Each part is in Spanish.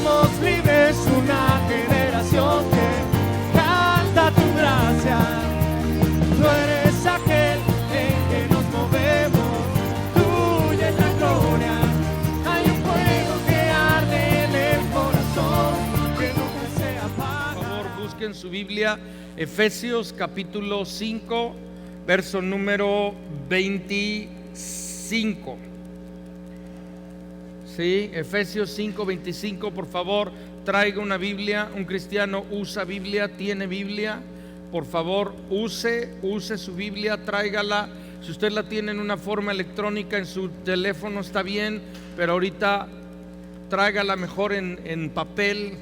Somos libres, una generación que canta tu gracia. Tú eres aquel en que nos movemos, tuya es la gloria. Hay un fuego que arde en el corazón, que nunca se apaga. Por favor, busquen su Biblia, Efesios capítulo 5, verso número 25. Sí, Efesios 5, 25, por favor, traiga una Biblia. Un cristiano usa Biblia, tiene Biblia. Por favor, use su Biblia, tráigala. Si usted la tiene en una forma electrónica en su teléfono está bien, pero ahorita tráigala mejor en papel.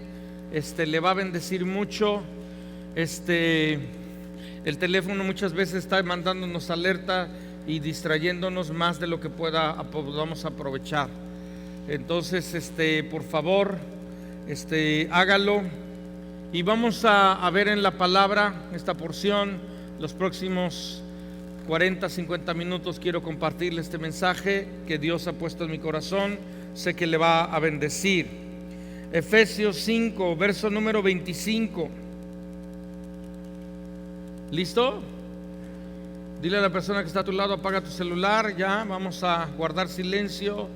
Le va a bendecir mucho. El teléfono muchas veces está mandándonos alerta y distrayéndonos más de lo que podamos aprovechar. Entonces, por favor, hágalo. Y vamos a ver en la palabra esta porción. Los próximos 40, 50 minutos quiero compartirle este mensaje que Dios ha puesto en mi corazón. Sé que le va a bendecir. Efesios 5, verso número 25. ¿Listo? Dile a la persona que está a tu lado: apaga tu celular. Ya vamos a guardar silencio,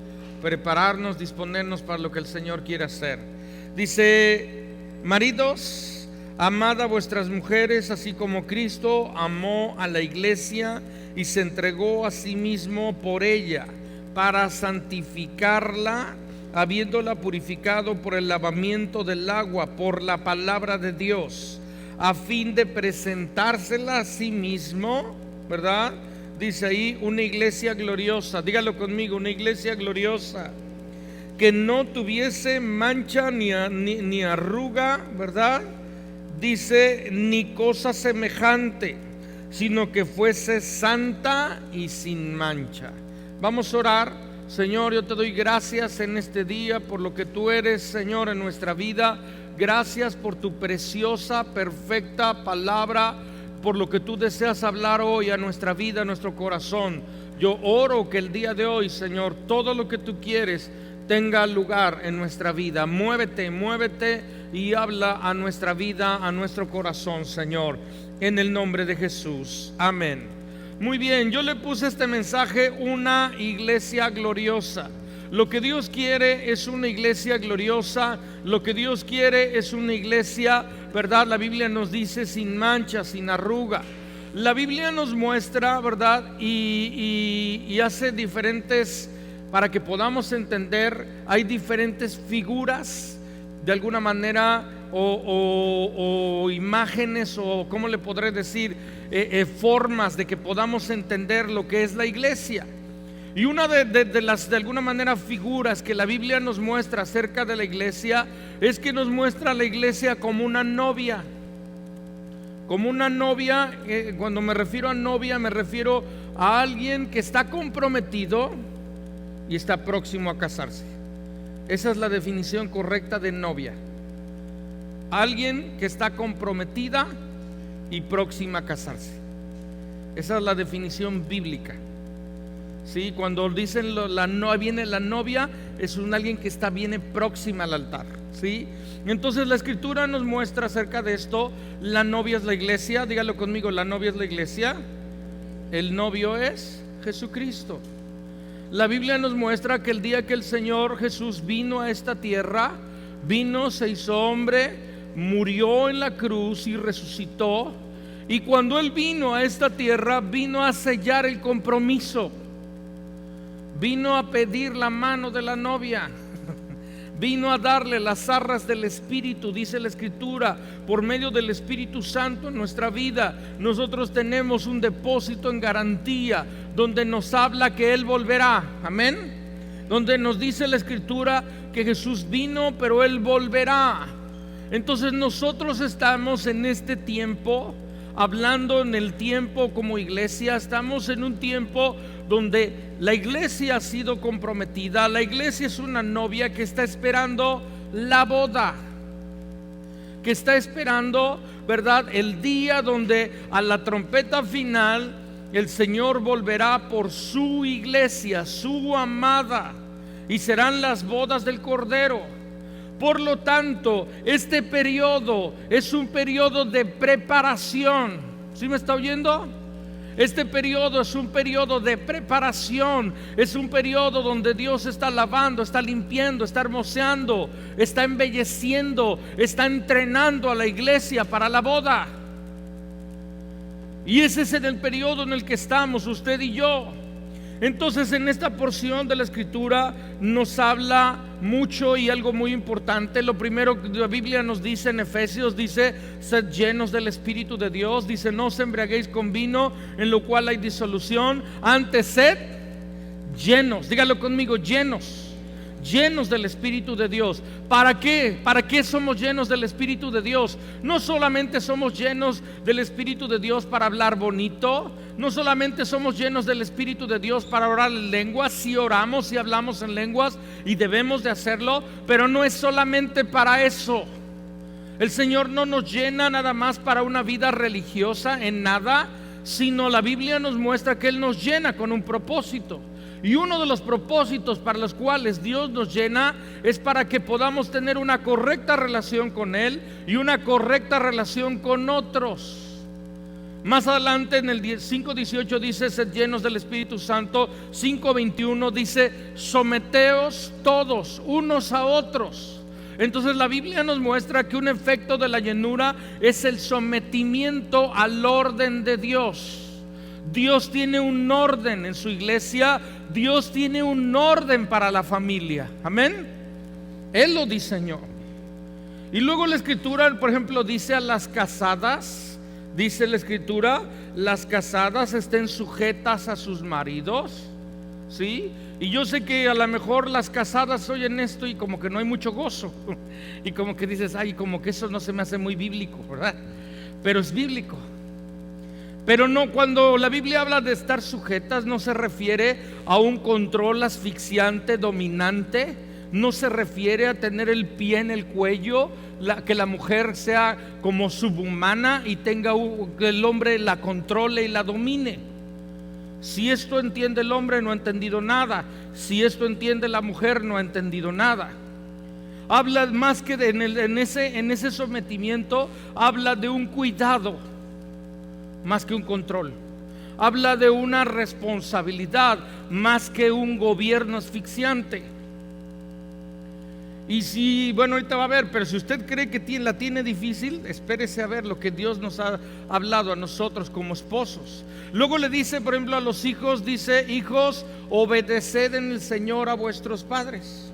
prepararnos, disponernos para lo que el Señor quiere hacer. Dice: maridos, amad a vuestras mujeres, así como Cristo amó a la iglesia y se entregó a sí mismo por ella, para santificarla, habiéndola purificado por el lavamiento del agua, por la palabra de Dios, a fin de presentársela a sí mismo, ¿verdad? Dice ahí, una iglesia gloriosa. Dígalo conmigo: una iglesia gloriosa, que no tuviese mancha ni arruga, ¿verdad? Dice, ni cosa semejante, sino que fuese santa y sin mancha. Vamos a orar. Señor, yo te doy gracias en este día por lo que tú eres, Señor, en nuestra vida. Gracias por tu preciosa, perfecta palabra, por lo que tú deseas hablar hoy a nuestra vida, a nuestro corazón. Yo oro que el día de hoy, Señor, todo lo que tú quieres tenga lugar en nuestra vida. Muévete y habla a nuestra vida, a nuestro corazón, Señor, en el nombre de Jesús. Amén. Muy bien, yo le puse este mensaje: una iglesia gloriosa. Lo que Dios quiere es una iglesia gloriosa. Lo que Dios quiere es una iglesia, ¿verdad? La Biblia nos dice sin mancha, sin arruga. La Biblia nos muestra, ¿verdad? Y hace diferentes, para que podamos entender, hay diferentes figuras, de alguna manera, o imágenes, o ¿cómo le podré decir? Formas de que podamos entender lo que es la iglesia. Y una de las, de alguna manera, figuras que la Biblia nos muestra acerca de la iglesia es que nos muestra a la iglesia como una novia. Como una novia. Cuando me refiero a novia, me refiero a alguien que está comprometido y está próximo a casarse. Esa es la definición correcta de novia. Alguien que está comprometida y próxima a casarse. Esa es la definición bíblica. Sí, cuando dicen viene la novia, es alguien que viene próxima al altar. ¿Sí? Entonces la escritura nos muestra acerca de esto. La novia es la iglesia. Dígalo conmigo: la novia es la iglesia. El novio es Jesucristo. La Biblia nos muestra que el día que el Señor Jesús vino a esta tierra, se hizo hombre, murió en la cruz y resucitó. Y cuando Él vino a esta tierra, vino a sellar el compromiso. Vino a pedir la mano de la novia. Vino a darle las arras del Espíritu. Dice la Escritura, por medio del Espíritu Santo en nuestra vida, nosotros tenemos un depósito en garantía, donde nos habla que Él volverá. Amén. Donde nos dice la Escritura que Jesús vino, pero Él volverá. Entonces nosotros estamos en este tiempo, hablando en el tiempo como iglesia. Estamos en un tiempo donde la iglesia ha sido comprometida. La iglesia es una novia que está esperando la boda, que está esperando, ¿verdad?, el día donde a la trompeta final el Señor volverá por su iglesia, su amada, y serán las bodas del Cordero. Por lo tanto, este periodo es un periodo de preparación. ¿Sí me está oyendo? Este periodo es un periodo de preparación, es un periodo donde Dios está lavando, está limpiando, está hermoseando, está embelleciendo, está entrenando a la iglesia para la boda. Y ese es el periodo en el que estamos usted y yo. Entonces, en esta porción de la escritura nos habla mucho y algo muy importante. Lo primero que la Biblia nos dice en Efesios, dice: sed llenos del Espíritu de Dios. Dice: no os embriaguéis con vino, en lo cual hay disolución, antes sed llenos. Dígalo conmigo: llenos del Espíritu de Dios. ¿Para qué? ¿Para qué somos llenos del Espíritu de Dios? No solamente somos llenos del Espíritu de Dios para hablar bonito, no solamente somos llenos del Espíritu de Dios para orar en lenguas. Sí oramos y hablamos en lenguas y debemos de hacerlo, pero no es solamente para eso. El Señor no nos llena nada más para una vida religiosa en nada, sino la Biblia nos muestra que Él nos llena con un propósito. Y uno de los propósitos para los cuales Dios nos llena es para que podamos tener una correcta relación con Él y una correcta relación con otros. Más adelante en el 5:18 dice: sed llenos del Espíritu Santo. 5:21 dice: someteos todos unos a otros. Entonces la Biblia nos muestra que un efecto de la llenura es el sometimiento al orden de Dios. Dios tiene un orden en su iglesia, Dios tiene un orden para la familia. Amén. Él lo diseñó. Y luego la escritura, por ejemplo, dice a las casadas, dice la escritura: las casadas estén sujetas a sus maridos. ¿Sí? Y yo sé que a lo mejor las casadas oyen esto y como que no hay mucho gozo. Y como que dices: ay, como que eso no se me hace muy bíblico, ¿verdad? Pero es bíblico. Pero no, cuando la Biblia habla de estar sujetas, no se refiere a un control asfixiante, dominante. No se refiere a tener el pie en el cuello, que la mujer sea como subhumana y tenga que el hombre la controle y la domine. Si esto entiende el hombre, no ha entendido nada. Si esto entiende la mujer, no ha entendido nada. Habla más que en ese sometimiento, habla de un cuidado más que un control. Habla de una responsabilidad más que un gobierno asfixiante. Y si, bueno, ahorita va a ver, pero si usted cree que la tiene difícil, espérese a ver lo que Dios nos ha hablado a nosotros como esposos. Luego le dice, por ejemplo, a los hijos, dice: hijos, obedeced en el Señor a vuestros padres.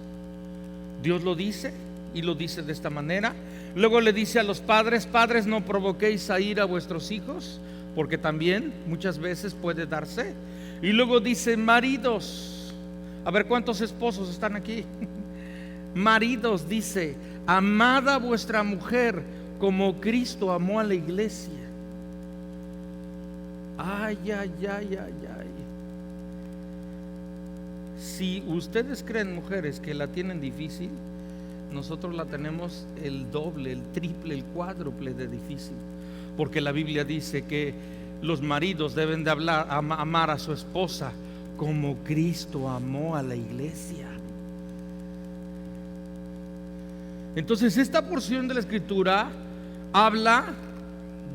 Dios lo dice y lo dice de esta manera. Luego le dice a los padres: padres, no provoquéis a ira a vuestros hijos, porque también muchas veces puede darse. Y luego dice: maridos. A ver, ¿cuántos esposos están aquí? Maridos, dice: amad a vuestra mujer como Cristo amó a la iglesia. Ay, ay, ay, ay, ay. Si ustedes creen, mujeres, que la tienen difícil, nosotros la tenemos el doble, el triple, el cuádruple de difícil. Porque la Biblia dice que los maridos deben de amar a su esposa como Cristo amó a la iglesia. Entonces esta porción de la escritura habla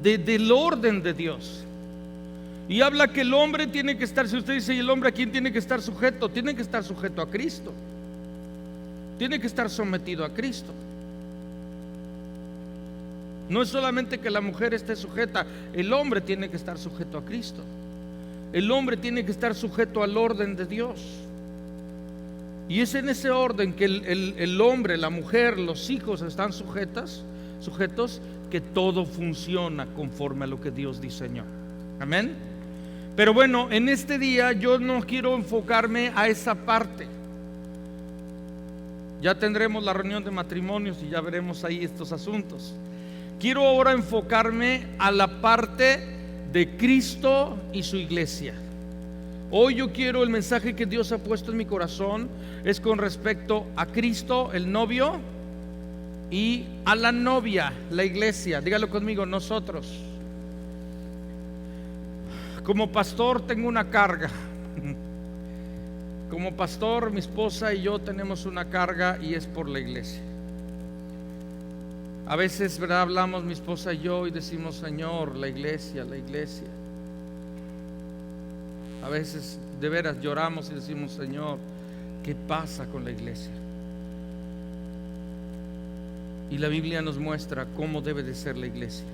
del orden de Dios. Y habla que el hombre tiene que estar, si usted dice: ¿y el hombre a quién tiene que estar sujeto? Tiene que estar sujeto a Cristo. Tiene que estar sometido a Cristo. No es solamente que la mujer esté sujeta, el hombre tiene que estar sujeto a Cristo. El hombre tiene que estar sujeto al orden de Dios. Y es en ese orden que el hombre, la mujer, los hijos están sujetos, que todo funciona conforme a lo que Dios diseñó. Amén. Pero bueno, en este día yo no quiero enfocarme a esa parte. Ya tendremos la reunión de matrimonios y ya veremos ahí estos asuntos. Quiero ahora enfocarme a la parte de Cristo y su iglesia. Hoy yo quiero, el mensaje que Dios ha puesto en mi corazón es con respecto a Cristo, el novio, y a la novia, la iglesia. Dígalo conmigo: nosotros. Como pastor tengo una carga. Como pastor, mi esposa y yo tenemos una carga, y es por la iglesia. A veces, ¿verdad?, hablamos mi esposa y yo y decimos: Señor, la iglesia, la iglesia. A veces de veras lloramos y decimos: Señor, ¿qué pasa con la iglesia? Y la Biblia nos muestra cómo debe de ser la iglesia.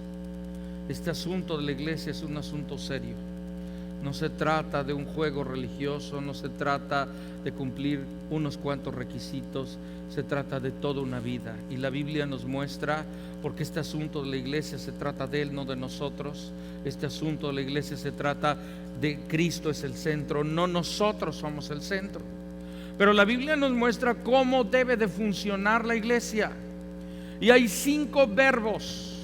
Este asunto de la iglesia es un asunto serio. No se trata de un juego religioso, no se trata de cumplir unos cuantos requisitos, se trata de toda una vida. Y la Biblia nos muestra, porque este asunto de la iglesia se trata de Él, no de nosotros. Este asunto de la iglesia se trata de Cristo, es el centro, no nosotros somos el centro. Pero la Biblia nos muestra cómo debe de funcionar la iglesia. Y hay 5 verbos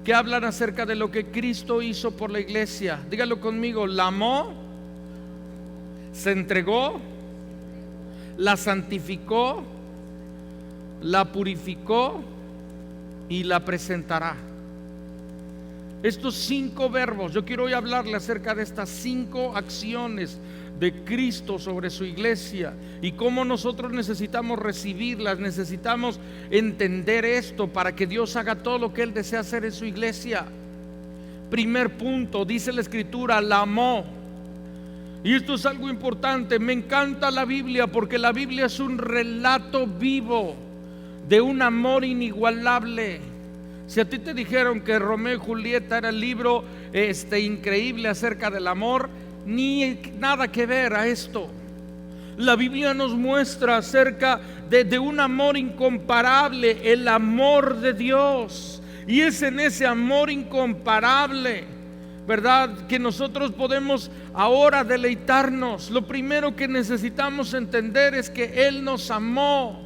que hablan acerca de lo que Cristo hizo por la iglesia. Dígalo conmigo: la amó, se entregó, la santificó, la purificó y la presentará. Estos 5 verbos, yo quiero hoy hablarle acerca de estas 5 acciones de Cristo sobre su iglesia y cómo nosotros necesitamos recibirlas, necesitamos entender esto para que Dios haga todo lo que Él desea hacer en su iglesia. Primer punto, dice la Escritura: la amó. Y esto es algo importante. Me encanta la Biblia porque la Biblia es un relato vivo de un amor inigualable. Si a ti te dijeron que Romeo y Julieta era el libro increíble acerca del amor, ni nada que ver a esto. La Biblia nos muestra acerca de un amor incomparable, el amor de Dios. Y es en ese amor incomparable, ¿verdad?, que nosotros podemos ahora deleitarnos. Lo primero que necesitamos entender es que Él nos amó.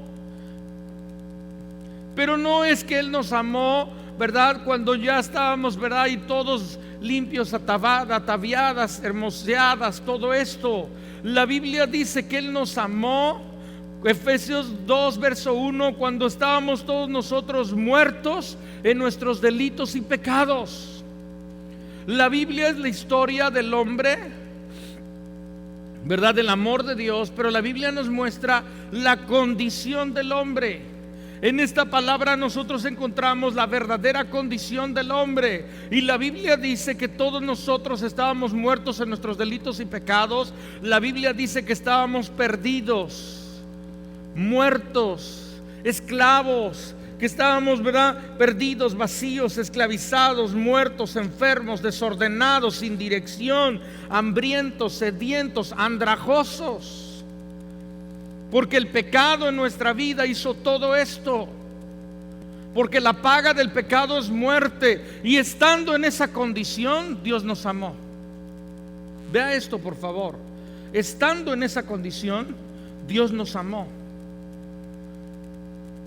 Pero no es que Él nos amó, ¿verdad?, cuando ya estábamos, ¿verdad?, y todos limpios, ataviadas, hermoseadas, todo esto. La Biblia dice que Él nos amó, Efesios 2 verso 1, cuando estábamos todos nosotros muertos en nuestros delitos y pecados. La Biblia es la historia del hombre, ¿verdad?, del amor de Dios, pero la Biblia nos muestra la condición del hombre. En esta palabra nosotros encontramos la verdadera condición del hombre. Y la Biblia dice que todos nosotros estábamos muertos en nuestros delitos y pecados. La Biblia dice que estábamos perdidos, muertos, esclavos, que estábamos, ¿verdad?, perdidos, vacíos, esclavizados, muertos, enfermos, desordenados, sin dirección, hambrientos, sedientos, andrajosos. Porque el pecado en nuestra vida hizo todo esto. Porque la paga del pecado es muerte. Y estando en esa condición, Dios nos amó. Vea esto, por favor. Estando en esa condición, Dios nos amó.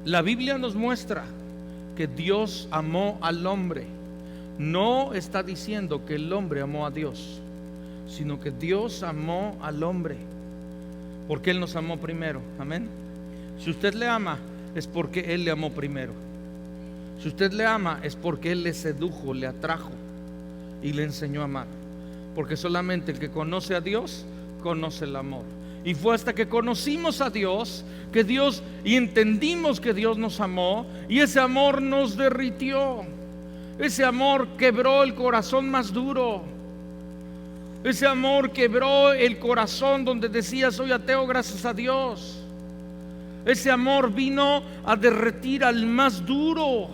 La Biblia nos muestra que Dios amó al hombre. No está diciendo que el hombre amó a Dios, sino que Dios amó al hombre. Porque Él nos amó primero, amén. Si usted le ama, es porque Él le amó primero. Si usted le ama, es porque Él le sedujo, le atrajo y le enseñó a amar. Porque solamente el que conoce a Dios, conoce el amor. Y fue hasta que conocimos a Dios, y entendimos que Dios nos amó, y ese amor nos derritió. Ese amor quebró el corazón más duro. Ese amor quebró el corazón donde decía: soy ateo, gracias a Dios. Ese amor vino a derretir al más duro.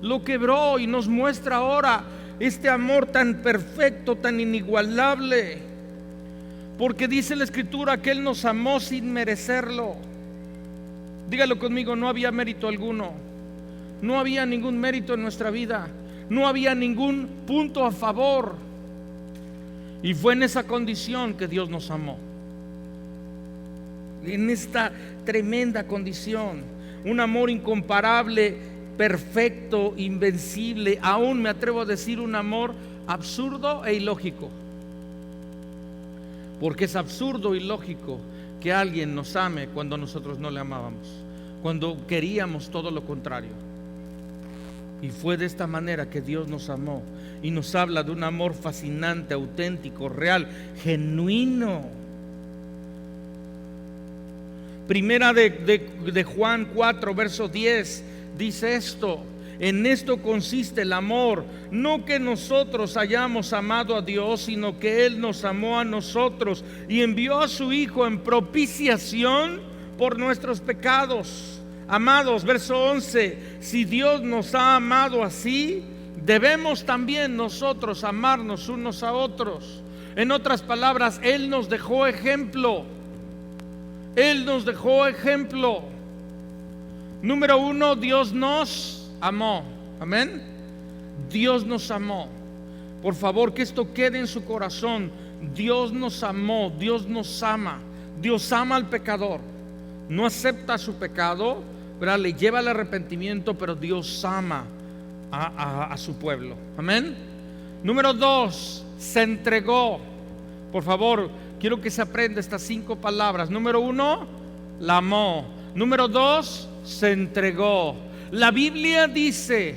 Lo quebró y nos muestra ahora este amor tan perfecto, tan inigualable. Porque dice la Escritura que Él nos amó sin merecerlo. Dígalo conmigo: no había mérito alguno. No había ningún mérito en nuestra vida. No había ningún punto a favor. Y fue en esa condición que Dios nos amó. En esta tremenda condición. Un amor incomparable, perfecto, invencible. Aún me atrevo a decir un amor absurdo e ilógico. Porque es absurdo y ilógico que alguien nos ame cuando nosotros no le amábamos, cuando queríamos todo lo contrario. Y fue de esta manera que Dios nos amó. Y nos habla de un amor fascinante, auténtico, real, genuino. Primera de Juan 4, verso 10, dice esto: en esto consiste el amor, no que nosotros hayamos amado a Dios, sino que Él nos amó a nosotros y envió a su Hijo en propiciación por nuestros pecados. Amados, verso 11, si Dios nos ha amado así, debemos también nosotros amarnos unos a otros. En otras palabras, Él nos dejó ejemplo. Él nos dejó ejemplo. Número uno, Dios nos amó. Amén. Dios nos amó. Por favor, que esto quede en su corazón. Dios nos amó, Dios nos ama. Dios ama al pecador. No acepta su pecado, ¿verdad? Le lleva al arrepentimiento, pero Dios ama a su pueblo. Amén. Número dos, se entregó. Por favor, quiero que se aprenda estas 5 palabras. Número uno, la amó. Número dos, se entregó. La Biblia dice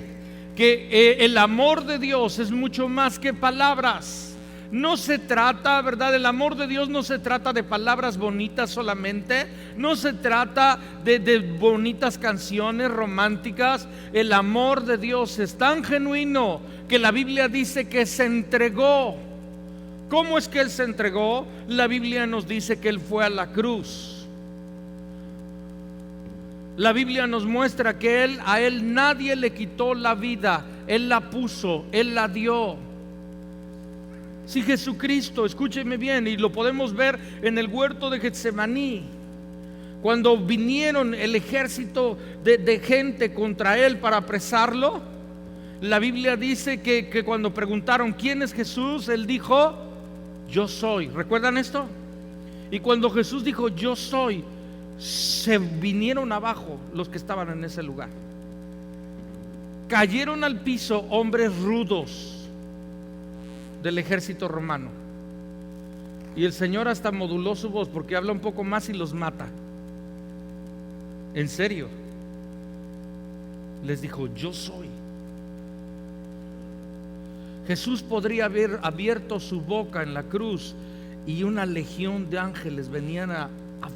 que el amor de Dios es mucho más que palabras. No se trata, ¿verdad? El amor de Dios no se trata de palabras bonitas solamente. No se trata de bonitas canciones románticas. El amor de Dios es tan genuino que la Biblia dice que se entregó. ¿Cómo es que Él se entregó? La Biblia nos dice que Él fue a la cruz. La Biblia nos muestra que a Él nadie le quitó la vida. Él la puso, Él la dio. Si Jesucristo, escúcheme bien, y lo podemos ver en el huerto de Getsemaní, cuando vinieron el ejército de gente contra Él para apresarlo, la Biblia dice que cuando preguntaron ¿quién es Jesús?, Él dijo: yo soy. ¿Recuerdan esto? Y cuando Jesús dijo yo soy, se vinieron abajo los que estaban en ese lugar. Cayeron al piso hombres rudos del ejército romano. Y el Señor hasta moduló su voz porque habla un poco más y los mata. En serio. Les dijo: yo soy. Jesús podría haber abierto su boca en la cruz y una legión de ángeles venían a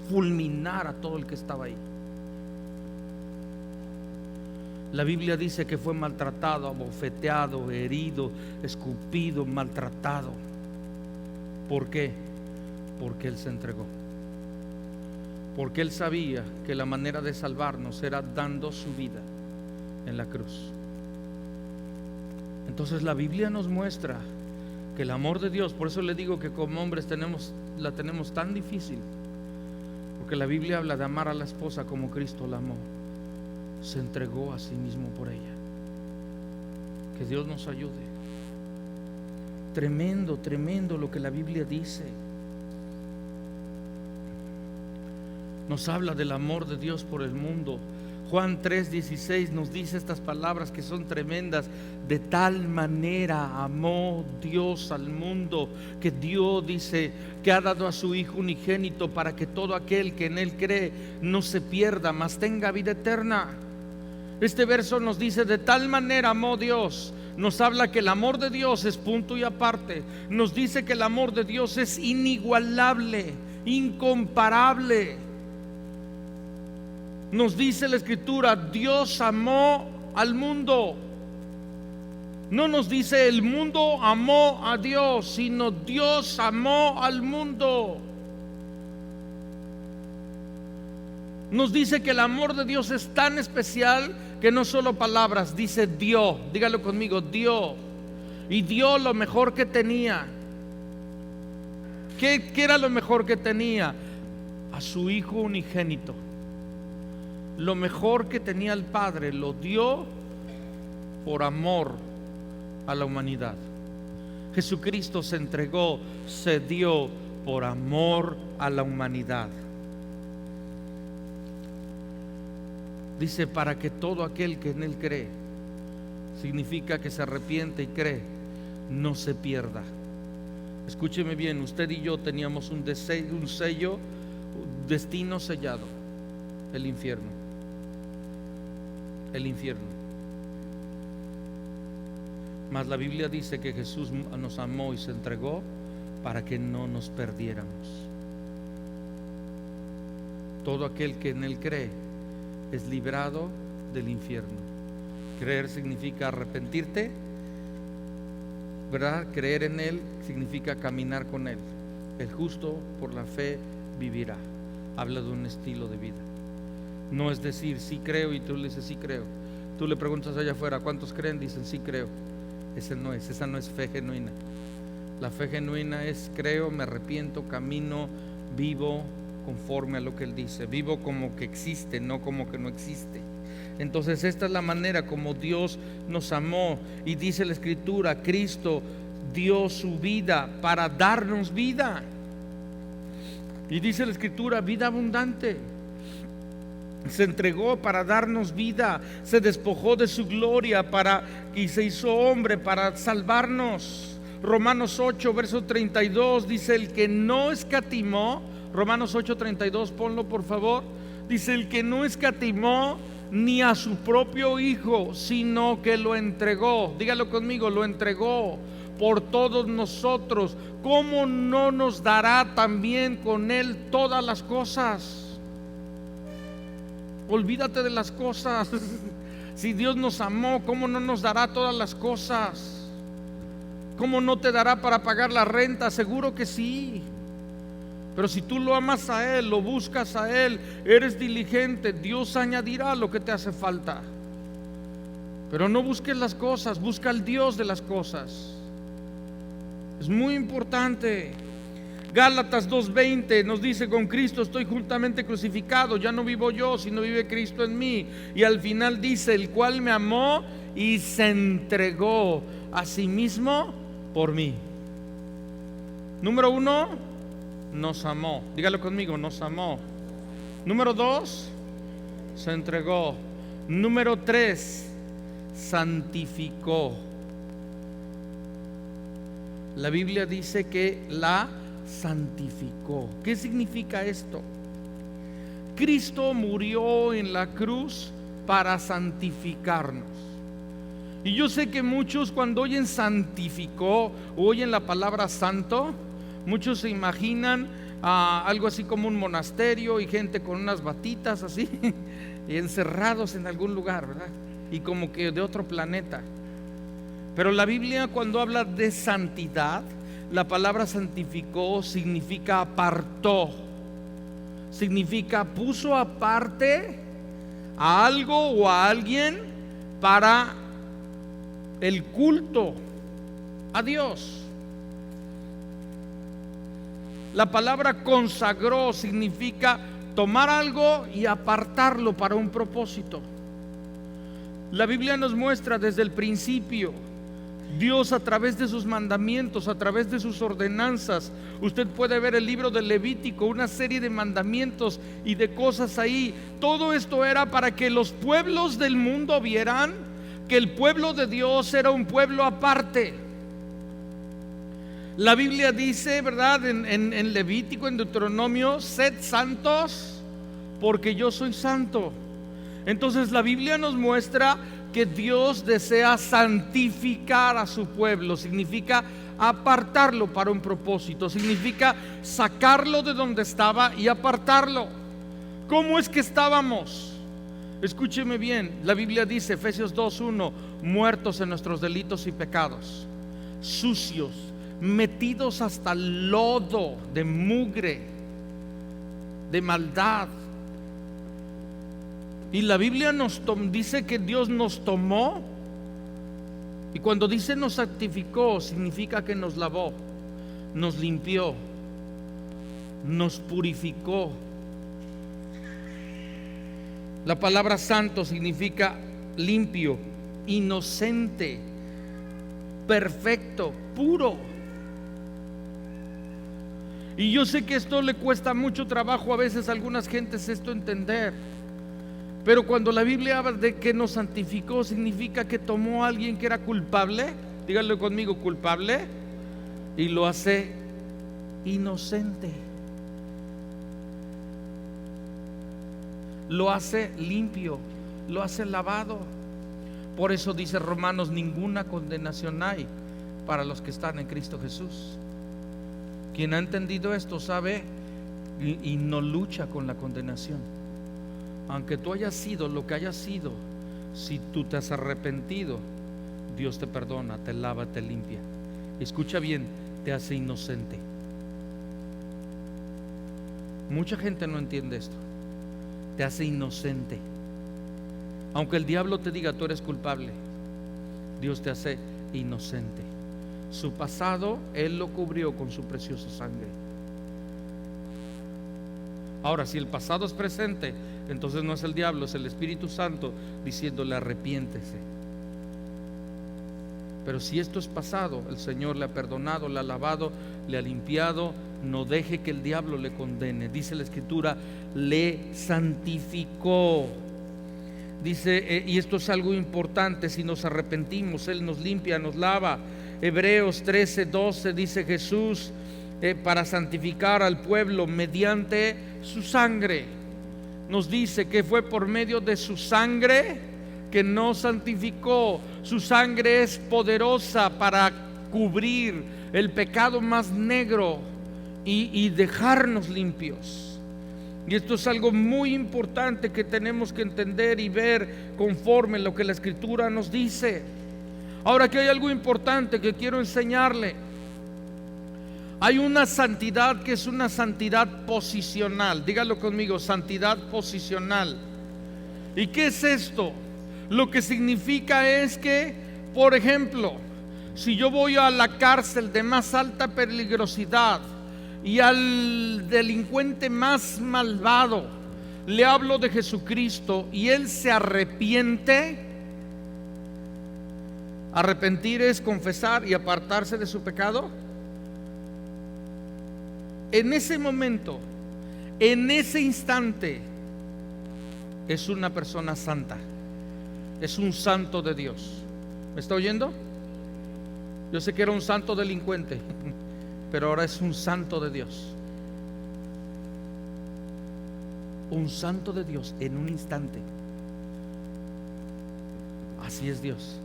fulminar a todo el que estaba ahí. La Biblia dice que fue maltratado, abofeteado, herido, escupido, maltratado. ¿Por qué? Porque Él se entregó. Porque Él sabía que la manera de salvarnos era dando su vida en la cruz. Entonces la Biblia nos muestra que el amor de Dios, por eso le digo que como hombres la tenemos tan difícil, porque la Biblia habla de amar a la esposa como Cristo la amó. Se entregó a sí mismo por ella. Que Dios nos ayude. Tremendo, tremendo lo que la Biblia dice. Nos habla del amor de Dios por el mundo. Juan 3:16 nos dice estas palabras que son tremendas. De tal manera amó Dios al mundo, que Dios dice que ha dado a su Hijo unigénito, para que todo aquel que en Él cree no se pierda, mas tenga vida eterna. Este verso nos dice: de tal manera amó Dios. Nos habla que el amor de Dios es punto y aparte. Nos dice que el amor de Dios es inigualable, incomparable. Nos dice la Escritura: Dios amó al mundo. No nos dice el mundo amó a Dios, sino Dios amó al mundo. Nos dice que el amor de Dios es tan especial que no solo palabras, dice dio. Dígalo conmigo: dio. Y dio lo mejor que tenía. ¿Qué era lo mejor que tenía? A su Hijo unigénito. Lo mejor que tenía el Padre lo dio por amor a la humanidad. Jesucristo se entregó, se dio por amor a la humanidad. Dice: para que todo aquel que en Él cree, significa que se arrepiente y cree, no se pierda. Escúcheme bien, usted y yo teníamos un sello, un destino sellado: el infierno. El infierno. Mas la Biblia dice que Jesús nos amó y se entregó para que no nos perdiéramos. todo aquel que en Él cree es librado del infierno. Creer significa arrepentirte, ¿verdad? Creer en Él significa caminar con Él. El justo por la fe vivirá. Habla de un estilo de vida. No es decir sí creo y tú le dices sí creo. Tú le preguntas allá afuera, ¿cuántos creen? Dicen sí creo. Esa no es fe genuina. La fe genuina es creo, me arrepiento, camino, vivo conforme a lo que Él dice. Vivo como que existe, no como que no existe. Entonces esta es la manera como Dios nos amó. Y dice la Escritura, Cristo dio su vida para darnos vida. Y dice la Escritura, vida abundante. Se entregó para darnos vida, se despojó de su gloria y se hizo hombre para salvarnos. Romanos 8 verso 32 dice: el que no escatimó, Romanos 8 32, ponlo por favor. Dice: el que no escatimó ni a su propio Hijo, sino que lo entregó. Dígalo conmigo, lo entregó por todos nosotros. ¿Cómo no nos dará también con Él todas las cosas? Olvídate de las cosas. Si Dios nos amó, ¿cómo no nos dará todas las cosas? ¿Cómo no te dará para pagar la renta? Seguro que sí. Pero si tú lo amas a Él, lo buscas a Él, eres diligente, Dios añadirá lo que te hace falta. Pero no busques las cosas, busca al Dios de las cosas. Es muy importante. Gálatas 2:20 nos dice: con Cristo estoy juntamente crucificado, ya no vivo yo, sino vive Cristo en mí. Y al final dice: el cual me amó y se entregó a sí mismo por mí. Número 1, nos amó. Dígalo conmigo, nos amó. Número 2, se entregó. Número 3, santificó. La Biblia dice que la santificó. ¿Qué significa esto? Cristo murió en la cruz para santificarnos. Y yo sé que muchos, cuando oyen santificó o oyen la palabra santo, muchos se imaginan algo así como un monasterio y gente con unas batitas así y encerrados en algún lugar, ¿verdad? Y como que de otro planeta. Pero la Biblia, cuando habla de santidad, la palabra santificó significa apartó, significa puso aparte a algo o a alguien para el culto a Dios. La palabra consagró significa tomar algo y apartarlo para un propósito. La Biblia nos muestra desde el principio, Dios a través de sus mandamientos, a través de sus ordenanzas. Usted puede ver el libro de Levítico, una serie de mandamientos y de cosas ahí. Todo esto era para que los pueblos del mundo vieran que el pueblo de Dios era un pueblo aparte. La Biblia dice, ¿verdad? En Levítico, en Deuteronomio: sed santos porque yo soy santo. Entonces la Biblia nos muestra que Dios desea santificar a su pueblo. Significa apartarlo para un propósito, significa sacarlo de donde estaba y apartarlo. ¿Cómo es que estábamos? Escúcheme bien, la Biblia dice, Efesios 2:1, muertos en nuestros delitos y pecados, sucios, metidos hasta el lodo de mugre, de maldad. Y la Biblia nos dice que Dios nos tomó, y cuando dice nos santificó, significa que nos lavó, nos limpió, nos purificó. La palabra santo significa limpio, inocente, perfecto, puro. Y yo sé que esto le cuesta mucho trabajo a veces a algunas gentes esto entender. Pero cuando la Biblia habla de que nos santificó, significa que tomó a alguien que era culpable, díganlo conmigo, culpable, y lo hace inocente, lo hace limpio, lo hace lavado. Por eso dice Romanos: ninguna condenación hay para los que están en Cristo Jesús. Quien ha entendido esto sabe y no lucha con la condenación. Aunque tú hayas sido lo que hayas sido, si tú te has arrepentido, Dios te perdona, te lava, te limpia. Escucha bien, te hace inocente. Mucha gente no entiende esto. Te hace inocente. Aunque el diablo te diga tú eres culpable, Dios te hace inocente. Su pasado Él lo cubrió con su preciosa sangre. Ahora, si el pasado es presente, entonces no es el diablo, es el Espíritu Santo diciéndole arrepiéntese. Pero si esto es pasado, el Señor le ha perdonado, le ha lavado, le ha limpiado. No deje que el diablo le condene. Dice la Escritura, le santificó. Dice, y esto es algo importante, si nos arrepentimos, Él nos limpia, nos lava. Hebreos 13:12 dice Jesús, para santificar al pueblo mediante su sangre. Nos dice que fue por medio de su sangre que nos santificó. Su sangre es poderosa para cubrir el pecado más negro y dejarnos limpios. Y esto es algo muy importante que tenemos que entender y ver conforme a lo que la Escritura nos dice. Ahora, que hay algo importante que quiero enseñarle. Hay una santidad que es una santidad posicional. Dígalo conmigo, santidad posicional. ¿Y qué es esto? Lo que significa es que, por ejemplo, si yo voy a la cárcel de más alta peligrosidad y al delincuente más malvado le hablo de Jesucristo y él se arrepiente. Arrepentir es confesar y apartarse de su pecado. En ese momento, en ese instante, es una persona santa, es un santo de Dios. ¿Me está oyendo? Yo sé que era un santo delincuente, pero ahora es un santo de Dios. Un santo de Dios en un instante. Así es Dios.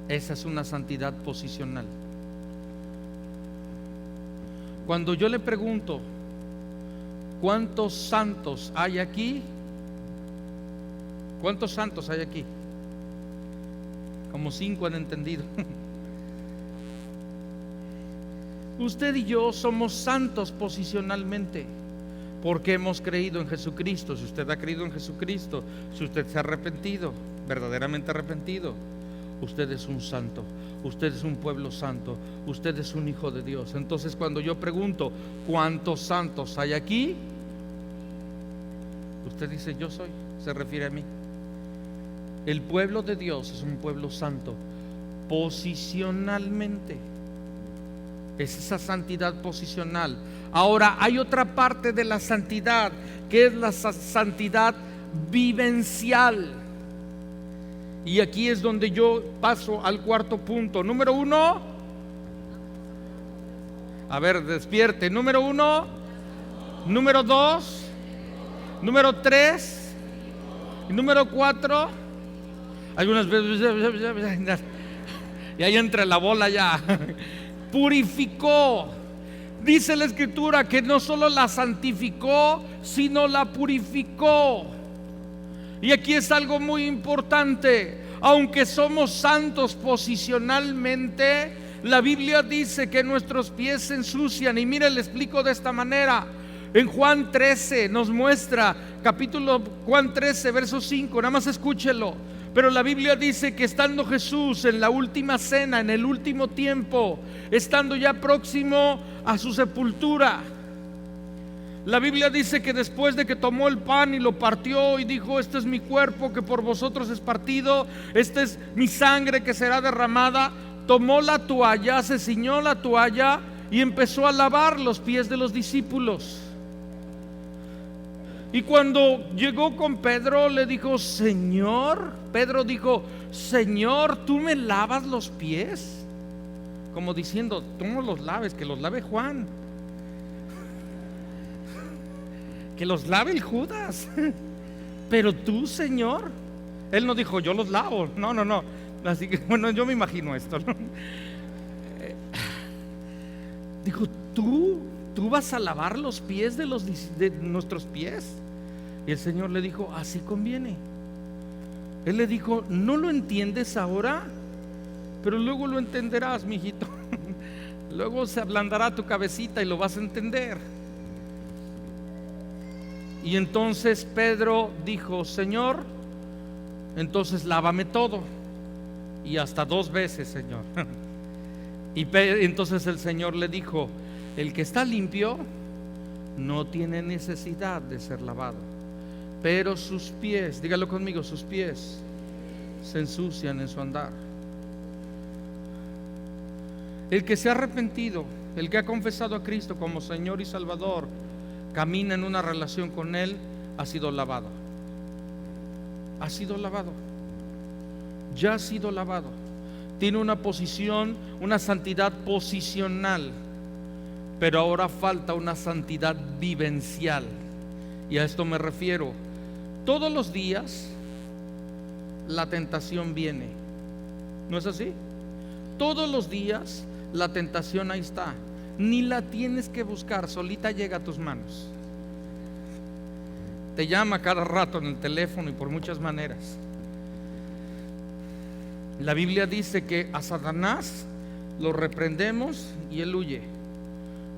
Esa es una santidad posicional. Cuando yo le pregunto ¿cuántos santos hay aquí? ¿Cuántos santos hay aquí? Como 5 han entendido. Usted y yo somos santos posicionalmente porque hemos creído en Jesucristo. Si usted ha creído en Jesucristo, si usted se ha arrepentido, verdaderamente arrepentido, usted es un santo, usted es un pueblo santo, usted es un hijo de Dios. Entonces, cuando yo pregunto ¿cuántos santos hay aquí? Usted dice yo soy, se refiere a mí. El pueblo de Dios es un pueblo santo posicionalmente. Es esa santidad posicional. Ahora hay otra parte de la santidad que es la santidad vivencial. Y aquí es donde yo paso al cuarto punto. Número 1. A ver, despierte. Número 1. Número 2. Número 3. Número 4. Algunas veces y ahí entra la bola ya. Purificó. Dice la Escritura que no solo la santificó, sino la purificó. Y aquí es algo muy importante. Aunque somos santos posicionalmente, la Biblia dice que nuestros pies se ensucian. Y mire, le explico de esta manera. En Juan 13 nos muestra, capítulo Juan 13, verso 5, nada más escúchelo. Pero la Biblia dice que estando Jesús en la última cena, en el último tiempo, estando ya próximo a su sepultura, la Biblia dice que después de que tomó el pan y lo partió y dijo: este es mi cuerpo que por vosotros es partido, esta es mi sangre que será derramada, tomó la toalla, se ciñó la toalla y empezó a lavar los pies de los discípulos. Y cuando llegó con Pedro le dijo: Señor, Pedro dijo: Señor, ¿tú me lavas los pies? Como diciendo: tú no los laves, que los lave Juan, que los lave el Judas, pero tú, Señor. Él no dijo: yo los lavo, no. Así que bueno, yo me imagino esto, ¿no? Dijo: tú ¿tú vas a lavar los pies de nuestros pies? Y el Señor le dijo, así conviene. Él le dijo, no lo entiendes ahora, pero luego lo entenderás, mijito. Luego se ablandará tu cabecita y lo vas a entender. Y entonces Pedro dijo, Señor, entonces lávame todo. Y hasta 2 veces, Señor. Y entonces el Señor le dijo, el que está limpio no tiene necesidad de ser lavado, pero sus pies, dígalo conmigo, sus pies se ensucian en su andar. El que se ha arrepentido, el que ha confesado a Cristo como Señor y Salvador, camina en una relación con Él, ha sido lavado. Ha sido lavado. Ya ha sido lavado. Tiene una posición, una santidad posicional, pero ahora falta una santidad vivencial. Y a esto me refiero. Todos los días la tentación viene. ¿No es así? Todos los días la tentación ahí está. Ni la tienes que buscar, solita llega a tus manos. Te llama cada rato en el teléfono y por muchas maneras. La Biblia dice que a Satanás lo reprendemos y él huye.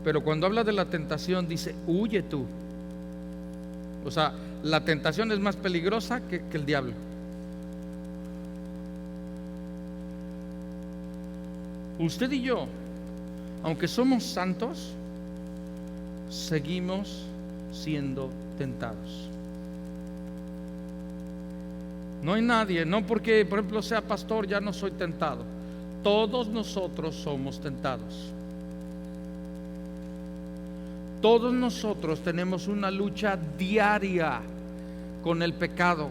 Pero cuando habla de la tentación dice, huye tú. O sea, la tentación es más peligrosa que el diablo. Usted y yo, aunque somos santos, seguimos siendo tentados. No hay nadie, no porque por ejemplo sea pastor ya no soy tentado. Todos nosotros somos tentados. Todos nosotros tenemos una lucha diaria con el pecado.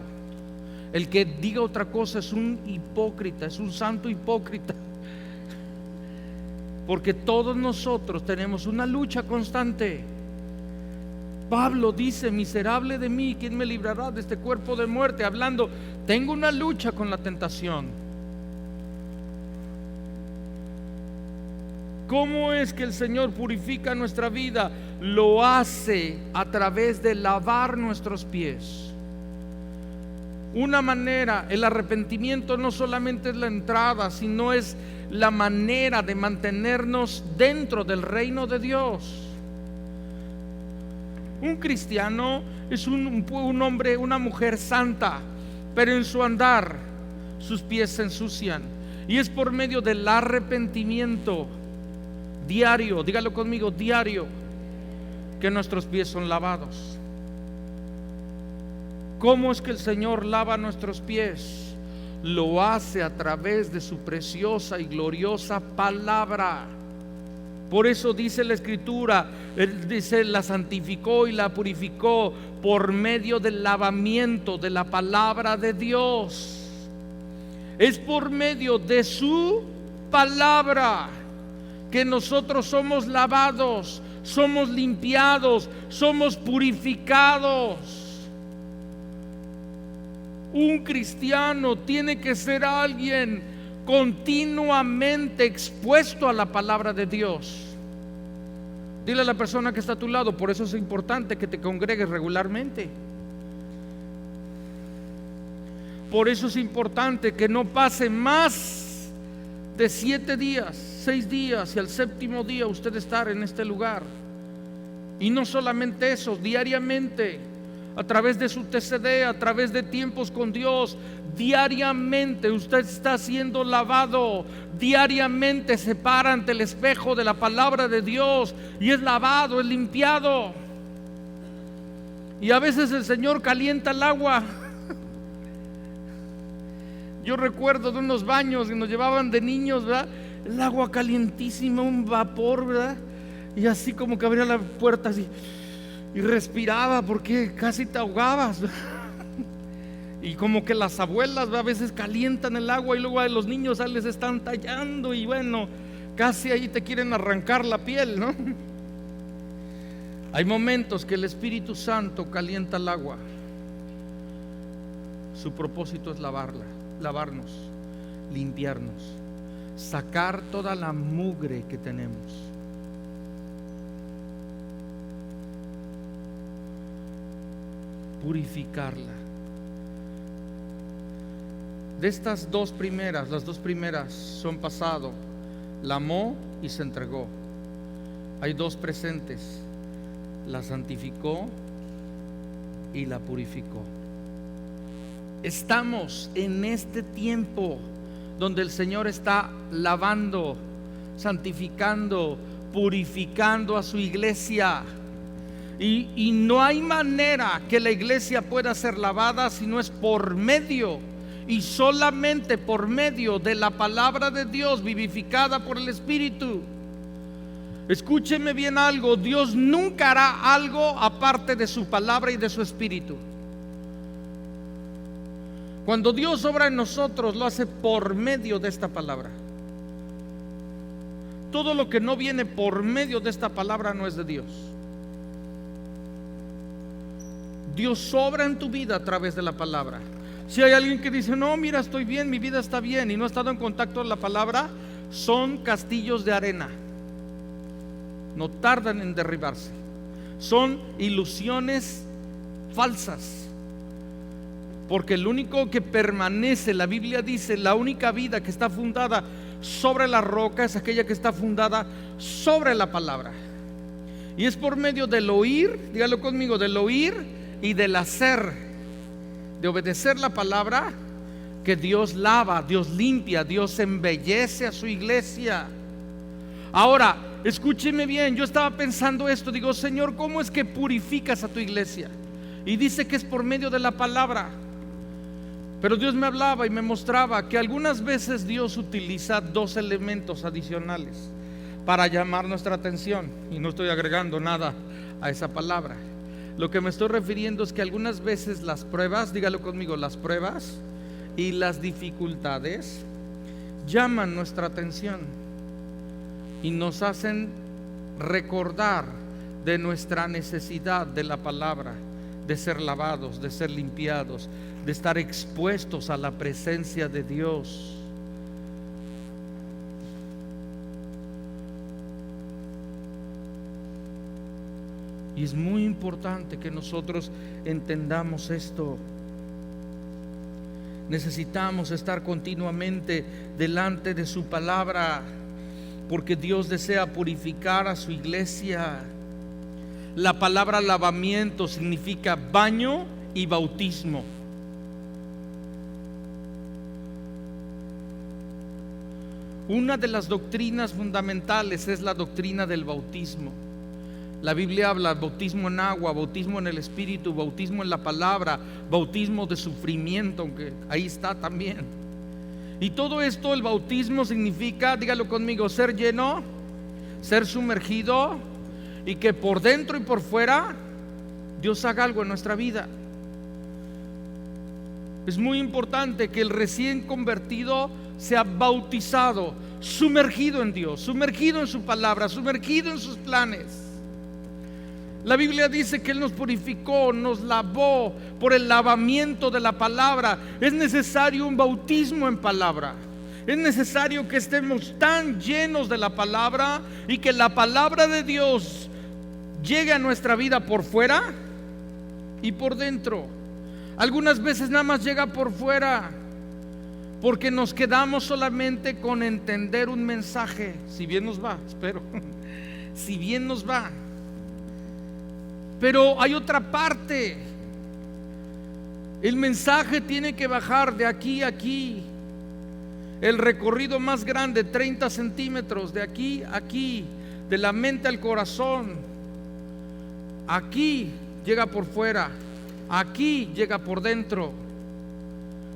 El que diga otra cosa es un hipócrita, es un santo hipócrita. Porque todos nosotros tenemos una lucha constante. Pablo dice, miserable de mí, ¿quién me librará de este cuerpo de muerte? Hablando, tengo una lucha con la tentación. ¿Cómo es que el Señor purifica nuestra vida? Lo hace a través de lavar nuestros pies. Una manera, el arrepentimiento no solamente es la entrada, sino es la manera de mantenernos dentro del reino de Dios. Un cristiano es un hombre, una mujer santa, pero en su andar sus pies se ensucian. Y es por medio del arrepentimiento diario, dígalo conmigo, diario, que nuestros pies son lavados. ¿Cómo es que el Señor lava nuestros pies? Lo hace a través de su preciosa y gloriosa palabra. Por eso dice la Escritura, Él dice, la santificó y la purificó por medio del lavamiento de la palabra de Dios. Es por medio de su palabra que nosotros somos lavados, somos limpiados, somos purificados. Un cristiano tiene que ser alguien continuamente expuesto a la palabra de Dios. Dile a la persona que está a tu lado, por eso es importante que te congregues regularmente. Por eso es importante que no pase más de 7 días, 6 días y al 7º día usted estar en este lugar. Y no solamente eso, diariamente, a través de su TCD, a través de tiempos con Dios, diariamente usted está siendo lavado. Diariamente se para ante el espejo de la palabra de Dios y es lavado, es limpiado. Y a veces el Señor calienta el agua. Yo recuerdo de unos baños que nos llevaban de niños, ¿verdad? El agua calientísima, un vapor, ¿verdad? Y así como que abría la puerta así y respiraba porque casi te ahogabas. Y como que las abuelas a veces calientan el agua y luego a los niños les están tallando y bueno, casi ahí te quieren arrancar la piel, ¿no? Hay momentos que el Espíritu Santo calienta el agua. Su propósito es lavarnos, limpiarnos, sacar toda la mugre que tenemos. purificarla. De estas dos primeras, las dos primeras son pasado, la amó y se entregó. Hay dos presentes, la santificó y la purificó. Estamos en este tiempo donde el Señor está lavando, santificando, purificando a su iglesia. Y no hay manera que la iglesia pueda ser lavada si no es por medio y solamente por medio de la palabra de Dios vivificada por el Espíritu. Escúcheme bien algo: Dios nunca hará algo aparte de su palabra y de su Espíritu. Cuando Dios obra en nosotros, lo hace por medio de esta palabra. Todo lo que no viene por medio de esta palabra no es de Dios. Dios obra en tu vida a través de la palabra. Si hay alguien que dice: no, mira, estoy bien, mi vida está bien, y no ha estado en contacto con la palabra, son castillos de arena. No tardan en derribarse. Son ilusiones falsas. Porque el único que permanece, la Biblia dice, la única vida que está fundada sobre la roca es aquella que está fundada sobre la palabra. Y es por medio del oír, dígalo conmigo, del oír y del hacer, de obedecer la palabra, que Dios lava, Dios limpia, Dios embellece a su iglesia. Ahora, escúcheme bien, yo estaba pensando esto, digo: Señor, ¿cómo es que purificas a tu iglesia? Y dice que es por medio de la palabra. Pero Dios me hablaba y me mostraba que algunas veces Dios utiliza dos elementos adicionales para llamar nuestra atención, y no estoy agregando nada a esa palabra. Lo que me estoy refiriendo es que algunas veces las pruebas, dígalo conmigo, las pruebas y las dificultades llaman nuestra atención y nos hacen recordar de nuestra necesidad de la palabra, de ser lavados, de ser limpiados, de estar expuestos a la presencia de Dios. Y es muy importante que nosotros entendamos esto. Necesitamos estar continuamente delante de su palabra, porque Dios desea purificar a su iglesia. La palabra lavamiento significa baño y bautismo. Una de las doctrinas fundamentales es la doctrina del bautismo. La Biblia habla bautismo en agua, bautismo en el Espíritu, bautismo en la palabra, bautismo de sufrimiento, aunque ahí está también. Y todo esto, el bautismo significa, dígalo conmigo, ser lleno, ser sumergido, y que por dentro y por fuera Dios haga algo en nuestra vida. Es muy importante que el recién convertido sea bautizado, sumergido en Dios, sumergido en su palabra, sumergido en sus planes. La Biblia dice que Él nos purificó, nos lavó por el lavamiento de la palabra. Es necesario un bautismo en palabra. Es necesario que estemos tan llenos de la palabra y que la palabra de Dios llegue a nuestra vida por fuera y por dentro. Algunas veces nada más llega por fuera, porque nos quedamos solamente con entender un mensaje, si bien nos va, espero, si bien nos va. Pero hay otra parte. El mensaje tiene que bajar de aquí a aquí. El recorrido más grande, 30 centímetros, de aquí a aquí, de la mente al corazón. Aquí llega por fuera, aquí llega por dentro.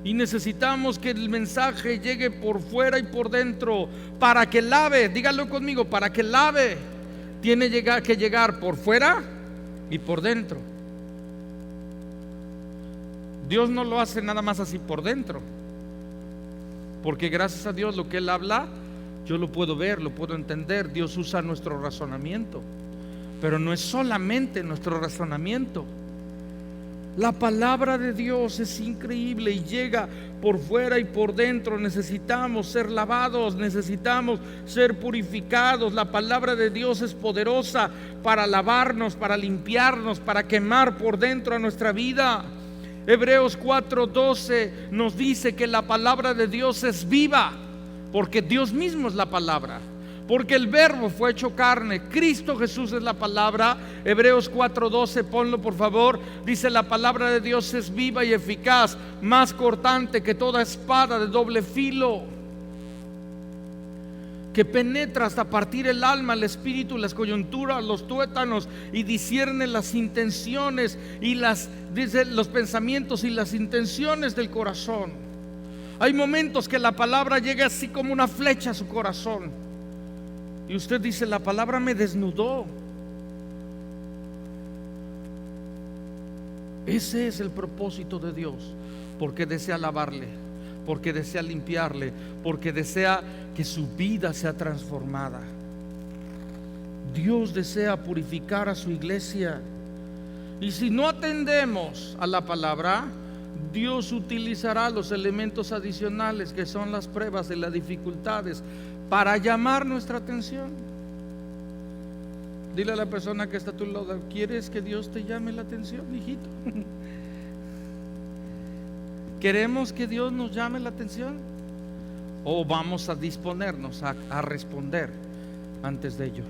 Y necesitamos que el mensaje llegue por fuera y por dentro. Para que lave, dígalo conmigo, para que lave, tiene que llegar por fuera y por dentro. Dios no lo hace nada más así por dentro, porque gracias a Dios lo que Él habla, yo lo puedo ver, lo puedo entender. Dios usa nuestro razonamiento, pero no es solamente nuestro razonamiento. La palabra de Dios es increíble y llega por fuera y por dentro. Necesitamos ser lavados, necesitamos ser purificados. La palabra de Dios es poderosa para lavarnos, para limpiarnos, para quemar por dentro a nuestra vida. Hebreos 4:12 nos dice que la palabra de Dios es viva, porque Dios mismo es la palabra. Porque el verbo fue hecho carne. Cristo Jesús es la palabra. Hebreos 4:12, ponlo por favor. Dice: la palabra de Dios es viva y eficaz, más cortante que toda espada de doble filo, que penetra hasta partir el alma, el espíritu, las coyunturas, los tuétanos, y discierne las intenciones y los pensamientos y las intenciones del corazón. Hay momentos que la palabra llega así como una flecha a su corazón. Y usted dice: la palabra me desnudó. Ese es el propósito de Dios, porque desea lavarle, porque desea limpiarle, porque desea que su vida sea transformada. Dios desea purificar a su iglesia. Y si no atendemos a la palabra, Dios utilizará los elementos adicionales, que son las pruebas y las dificultades, para llamar nuestra atención. Dile a la persona que está a tu lado: ¿quieres que Dios te llame la atención, hijito? ¿Queremos que Dios nos llame la atención? ¿O vamos a disponernos a responder antes de ello?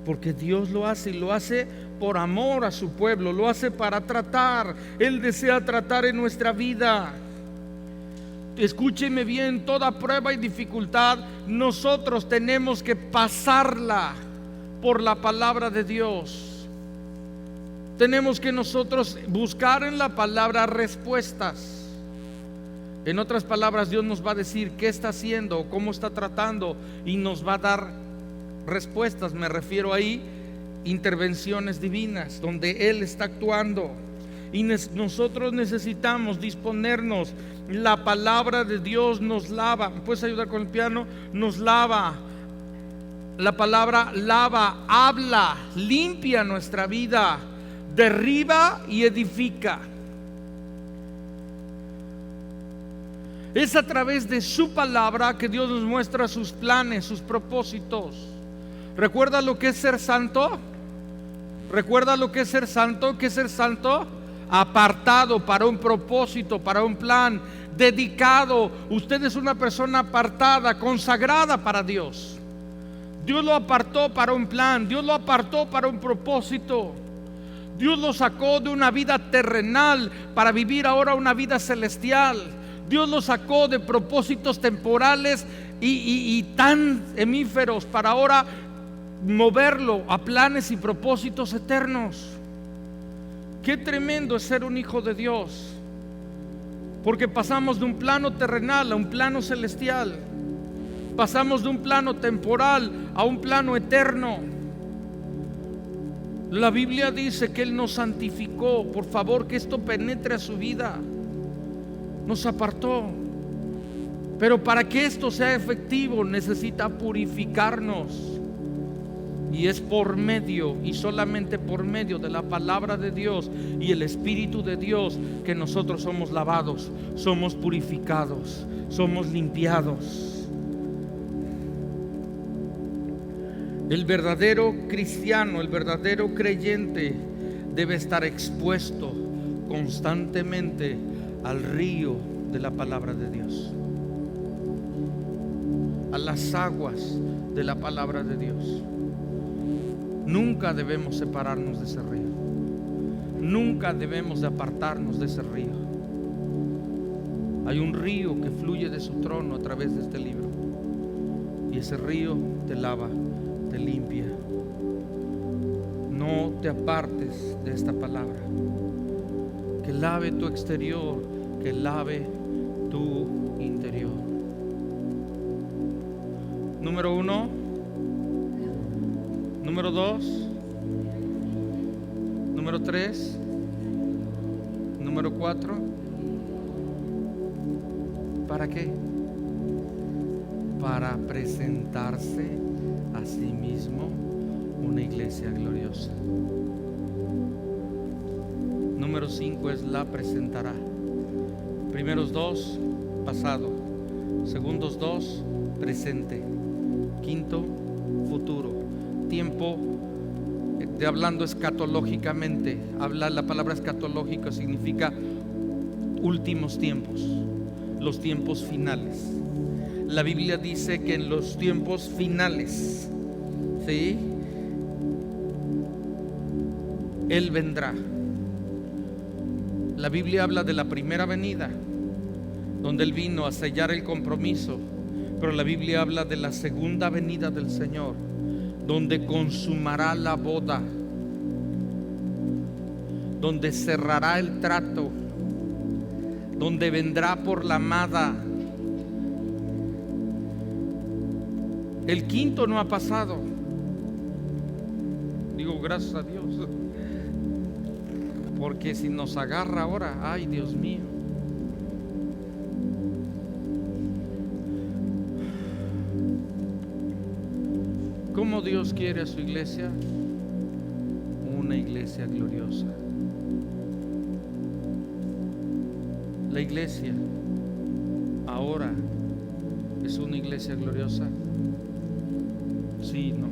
Porque Dios lo hace, y lo hace por amor a su pueblo, lo hace para tratar. Él desea tratar en nuestra vida. Escúcheme bien: toda prueba y dificultad nosotros tenemos que pasarla por la palabra de Dios. Tenemos que nosotros buscar en la palabra respuestas. En otras palabras, Dios nos va a decir qué está haciendo, cómo está tratando, y nos va a dar respuestas. Me refiero ahí intervenciones divinas donde Él está actuando. Y nosotros necesitamos disponernos. La palabra de Dios nos lava. ¿Puedes ayudar con el piano? Nos lava. La palabra lava, habla, limpia nuestra vida, derriba y edifica. Es a través de su palabra que Dios nos muestra sus planes, sus propósitos. ¿Recuerda lo que es ser santo? ¿Recuerda lo que es ser santo? ¿Qué es ser santo? Apartado para un propósito, para un plan, dedicado. Usted es una persona apartada, consagrada para Dios. Dios lo apartó para un plan, Dios lo apartó para un propósito. Dios lo sacó de una vida terrenal para vivir ahora una vida celestial. Dios lo sacó de propósitos temporales y tan efímeros para ahora moverlo a planes y propósitos eternos. Qué tremendo es ser un hijo de Dios, porque pasamos de un plano terrenal a un plano celestial. Pasamos de un plano temporal a un plano eterno. La Biblia dice que Él nos santificó. Por favor, que esto penetre a su vida. Nos apartó. Pero para que esto sea efectivo, necesita purificarnos. Y es por medio, y solamente por medio de la palabra de Dios y el Espíritu de Dios, que nosotros somos lavados, somos purificados, somos limpiados. El verdadero cristiano, el verdadero creyente, debe estar expuesto constantemente al río de la palabra de Dios, a las aguas de la palabra de Dios. Nunca debemos separarnos de ese río. Nunca debemos de apartarnos de ese río. Hay un río que fluye de su trono a través de este libro, y ese río te lava, te limpia. No te apartes de esta palabra, que lave tu exterior, que lave tu interior. Número 1. Número 2, número 3, número 4. ¿Para qué? Para presentarse a sí mismo una iglesia gloriosa. número 5 es la presentará. Primeros 2, pasado. Segundos 2, presente. Quinto, futuro. Tiempo, hablando escatológicamente. La palabra escatológica significa últimos tiempos, los tiempos finales. La Biblia dice que en los tiempos finales, ¿sí?, Él vendrá. La Biblia habla de la primera venida, donde Él vino a sellar el compromiso, pero la Biblia habla de la segunda venida del Señor, donde consumará la boda, donde cerrará el trato, donde vendrá por la amada. El quinto no ha pasado. Digo, gracias a Dios, porque si nos agarra ahora, ay Dios mío. ¿Cómo Dios quiere a su iglesia? Una iglesia gloriosa. La iglesia ahora es una iglesia gloriosa. Sí, no.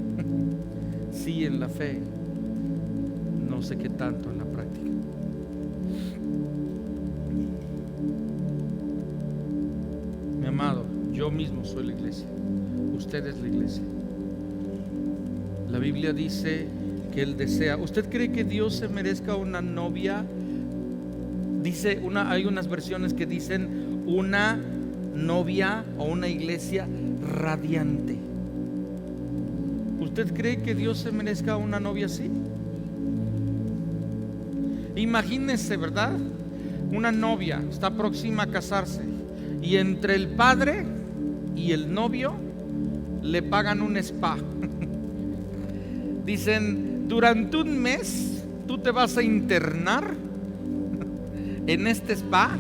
Sí en la fe, no sé qué tanto en la práctica. Mi amado, yo mismo soy la iglesia, usted es la iglesia. La Biblia dice que Él desea. ¿Usted cree que Dios se merezca una novia? Dice hay unas versiones que dicen una novia o una iglesia radiante. ¿Usted cree que Dios se merezca una novia así? Imagínese, ¿verdad? Una novia está próxima a casarse y entre el padre y el novio le pagan un spa. Dicen, durante un mes tú te vas a internar en este spa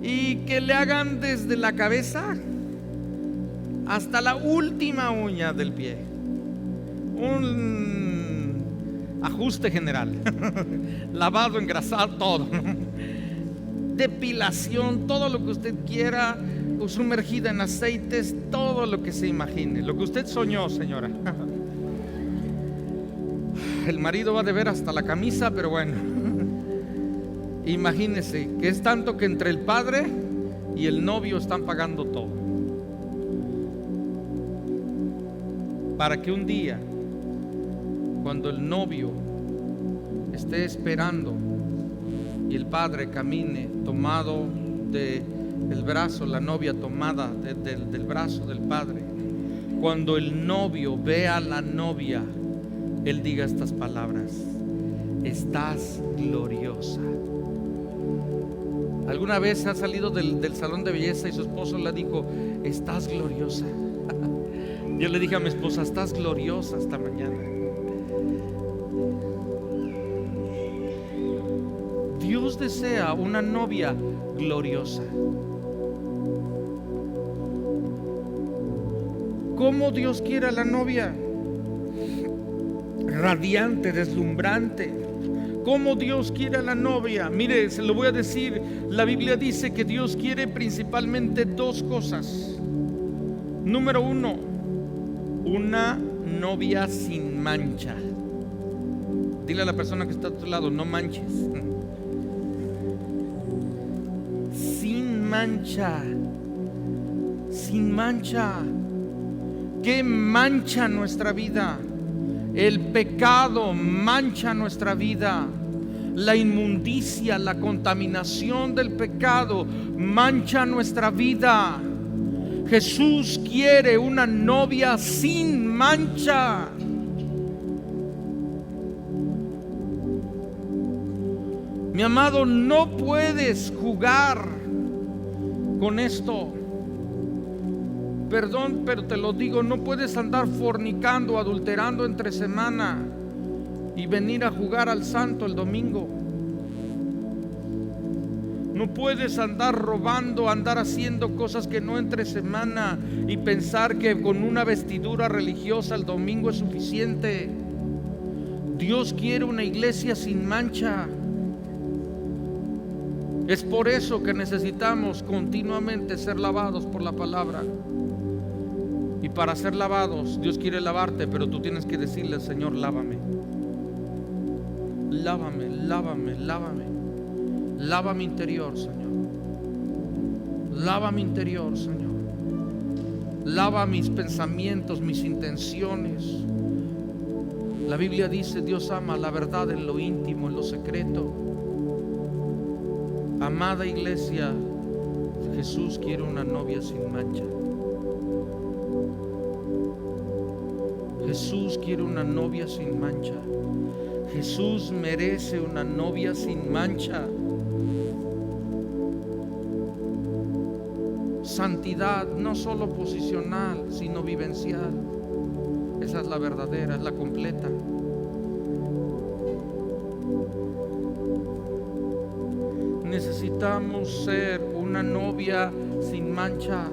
y que le hagan desde la cabeza hasta la última uña del pie un ajuste general, lavado, engrasado, todo, depilación, todo lo que usted quiera, sumergida en aceites, todo lo que se imagine, lo que usted soñó, señora. El marido va a deber hasta la camisa, pero bueno, imagínese que es tanto que entre el padre y el novio están pagando todo, para que un día, cuando el novio esté esperando y el padre camine tomado del brazo, la novia tomada del brazo del padre, cuando el novio vea a la novia, él diga estas palabras: estás gloriosa. ¿Alguna vez ha salido del salón de belleza y su esposo le dijo: estás gloriosa? Yo le dije a mi esposa: estás gloriosa esta mañana. Dios desea una novia gloriosa. ¿Cómo Dios quiere a la novia? Radiante, deslumbrante. ¿Cómo Dios quiere a la novia? Mire, se lo voy a decir. La Biblia dice que Dios quiere principalmente dos cosas. Número uno, una novia sin mancha. Dile a la persona que está a tu lado: no manches. Sin mancha. Sin mancha. ¿Qué mancha nuestra vida? El pecado mancha nuestra vida. La inmundicia, la contaminación del pecado mancha nuestra vida. Jesús quiere una novia sin mancha. Mi amado, no puedes jugar con esto. Perdón, pero te lo digo, no puedes andar fornicando, adulterando entre semana y venir a jugar al santo el domingo. No puedes andar robando, andar haciendo cosas que no entre semana y pensar que con una vestidura religiosa el domingo es suficiente. Dios quiere una iglesia sin mancha. Es por eso que necesitamos continuamente ser lavados por la palabra. Y para ser lavados, Dios quiere lavarte, pero tú tienes que decirle al Señor: lávame, lávame, lávame, lávame. Lava mi interior, Señor. Lava mi interior, Señor. Lava mis pensamientos, mis intenciones. La Biblia dice: Dios ama la verdad en lo íntimo, en lo secreto. Amada iglesia, Jesús quiere una novia sin mancha. Jesús quiere una novia sin mancha. Jesús merece una novia sin mancha. Santidad no solo posicional, sino vivencial. Esa es la verdadera, es la completa. Necesitamos ser una novia sin mancha.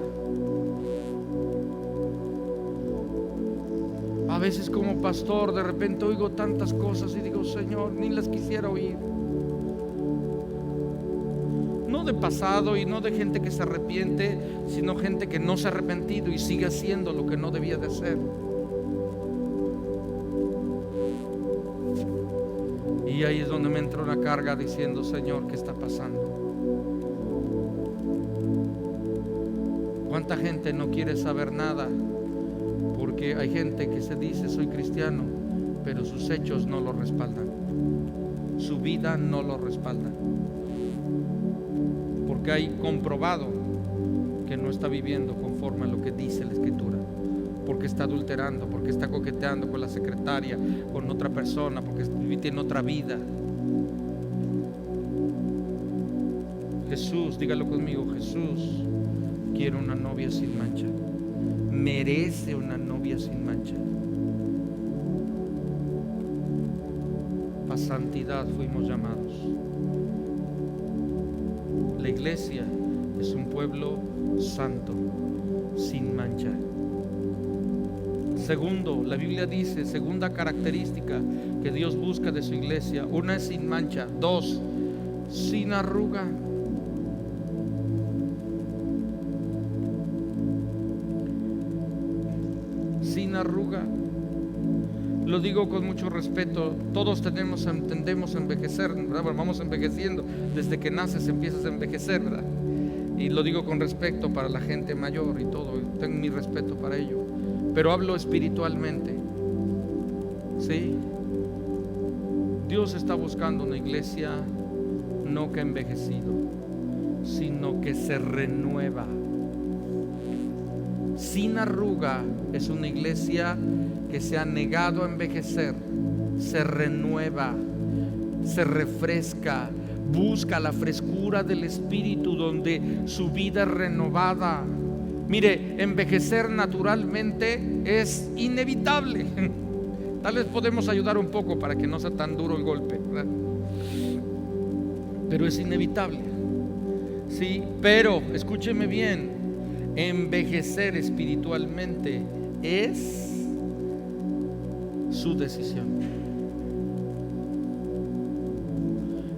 A veces como pastor de repente oigo tantas cosas y digo: Señor, ni las quisiera oír. No de pasado y no de gente que se arrepiente, sino gente que no se ha arrepentido y sigue haciendo lo que no debía de hacer. Y ahí es donde me entra una carga diciendo: Señor, ¿qué está pasando? ¿Cuánta gente no quiere saber nada? Porque hay gente que se dice: soy cristiano, pero sus hechos no lo respaldan, su vida no lo respalda, porque hay comprobado que no está viviendo conforme a lo que dice la Escritura, porque está adulterando, porque está coqueteando con la secretaria, con otra persona, porque tiene otra vida. Jesús, dígalo conmigo: Jesús quiere una novia sin mancha. Merece una novia sin mancha. A santidad fuimos llamados. La iglesia es un pueblo santo, sin mancha. Segundo, la Biblia dice, segunda característica que Dios busca de su iglesia: una es sin mancha, dos, sin arruga. Sin arruga. Lo digo con mucho respeto. Todos tendemos a envejecer, ¿verdad? Bueno, vamos envejeciendo. Desde que naces empiezas a envejecer, ¿verdad? Y lo digo con respeto para la gente mayor y todo. Tengo mi respeto para ello. Pero hablo espiritualmente. ¿Sí? Dios está buscando una iglesia no que ha envejecido, sino que se renueva. Sin arruga es una iglesia que se ha negado a envejecer, se renueva, se refresca, busca la frescura del Espíritu, donde su vida es renovada. Mire, envejecer naturalmente es inevitable. Tal vez podemos ayudar un poco para que no sea tan duro el golpe, ¿verdad? Pero es inevitable. Sí, pero escúcheme bien. Envejecer espiritualmente es su decisión.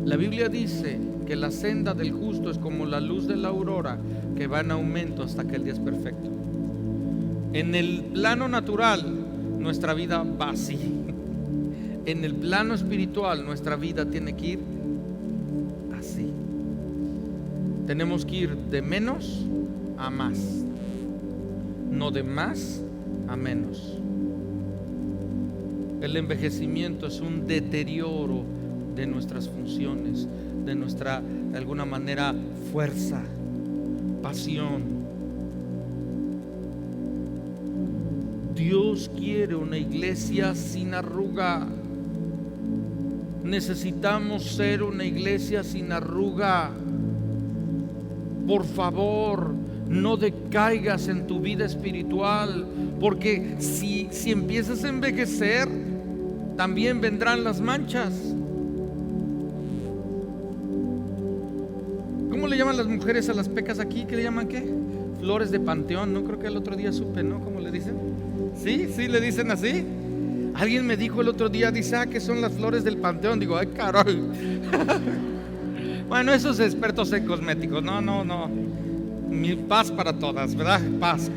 La Biblia dice que la senda del justo es como la luz de la aurora, que va en aumento hasta que el día es perfecto. En el plano natural nuestra vida va así. En el plano espiritual nuestra vida tiene que ir así. Tenemos que ir de menos a más, no de más a menos. El envejecimiento es un deterioro de nuestras funciones, de nuestra, de alguna manera, fuerza, pasión. Dios quiere una iglesia sin arruga. Necesitamos ser una iglesia sin arruga. Por favor, no decaigas en tu vida espiritual, porque si empiezas a envejecer, también vendrán las manchas. ¿Cómo le llaman las mujeres a las pecas aquí? ¿Qué le llaman qué? Flores de panteón, ¿no? Creo que el otro día supe, ¿no? ¿Cómo le dicen? ¿Sí? ¿Sí le dicen así? Alguien me dijo el otro día, dice, que son las flores del panteón. Digo, ay, caray. Bueno, esos expertos en cosméticos, no. Mi paz para todas, ¿verdad? Paz.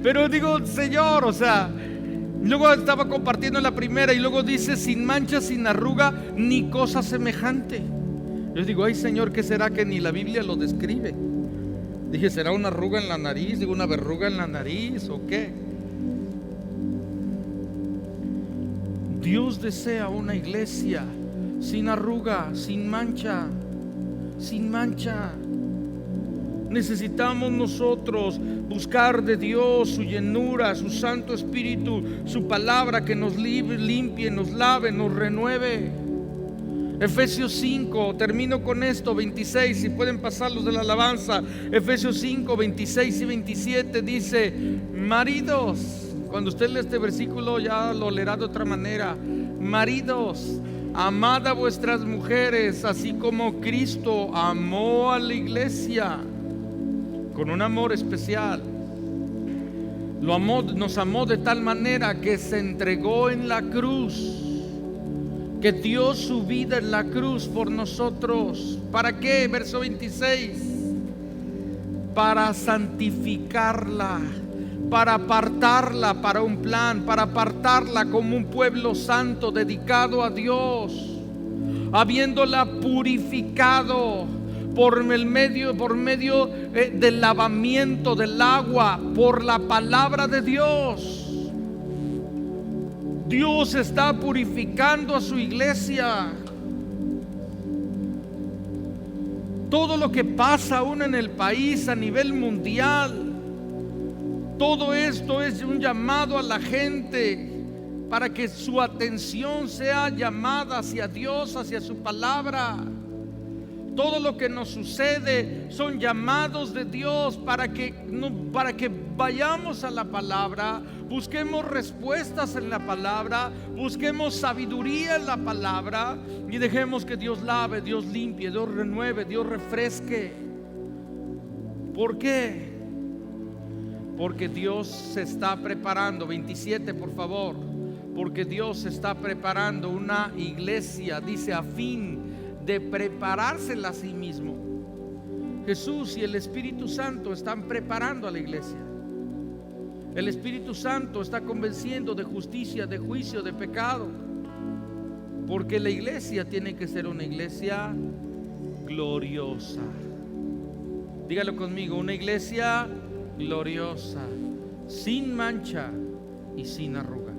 Pero digo, Señor, o sea, luego estaba compartiendo la primera y luego dice sin mancha, sin arruga, ni cosa semejante. Yo digo, ay Señor, ¿qué será que ni la Biblia lo describe? Dije, ¿será una arruga en la nariz? Digo, ¿una verruga en la nariz o qué? Dios desea una iglesia sin arruga, sin mancha. Necesitamos nosotros buscar de Dios su llenura, su Santo Espíritu, su palabra que nos limpie, nos lave, nos renueve. Efesios 5, termino con esto, 26, si pueden pasar los de la alabanza. Efesios 5, 26 y 27 dice: maridos, cuando usted lee este versículo ya lo leerá de otra manera. Maridos, amad a vuestras mujeres, así como Cristo amó a la iglesia con un amor especial. Nos amó de tal manera que se entregó en la cruz, que dio su vida en la cruz por nosotros. ¿Para qué? Verso 26. Para santificarla, para apartarla para un plan, para apartarla como un pueblo santo dedicado a Dios, habiéndola purificado por medio del lavamiento del agua, por la palabra de Dios. Dios está purificando a su iglesia. Todo lo que pasa aún en el país a nivel mundial, todo esto es un llamado a la gente para que su atención sea llamada hacia Dios, hacia su palabra. Todo lo que nos sucede son llamados de Dios para que vayamos a la palabra, busquemos respuestas en la palabra, busquemos sabiduría en la palabra y dejemos que Dios lave, Dios limpie, Dios renueve, Dios refresque. ¿Por qué? Porque Dios se está preparando. 27, por favor. Porque Dios se está preparando una iglesia, dice, a fin de preparársela a sí mismo. Jesús y el Espíritu Santo están preparando a la iglesia. El Espíritu Santo está convenciendo de justicia, de juicio, de pecado. Porque la iglesia tiene que ser una iglesia gloriosa. Dígalo conmigo, una iglesia gloriosa, sin mancha y sin arruga.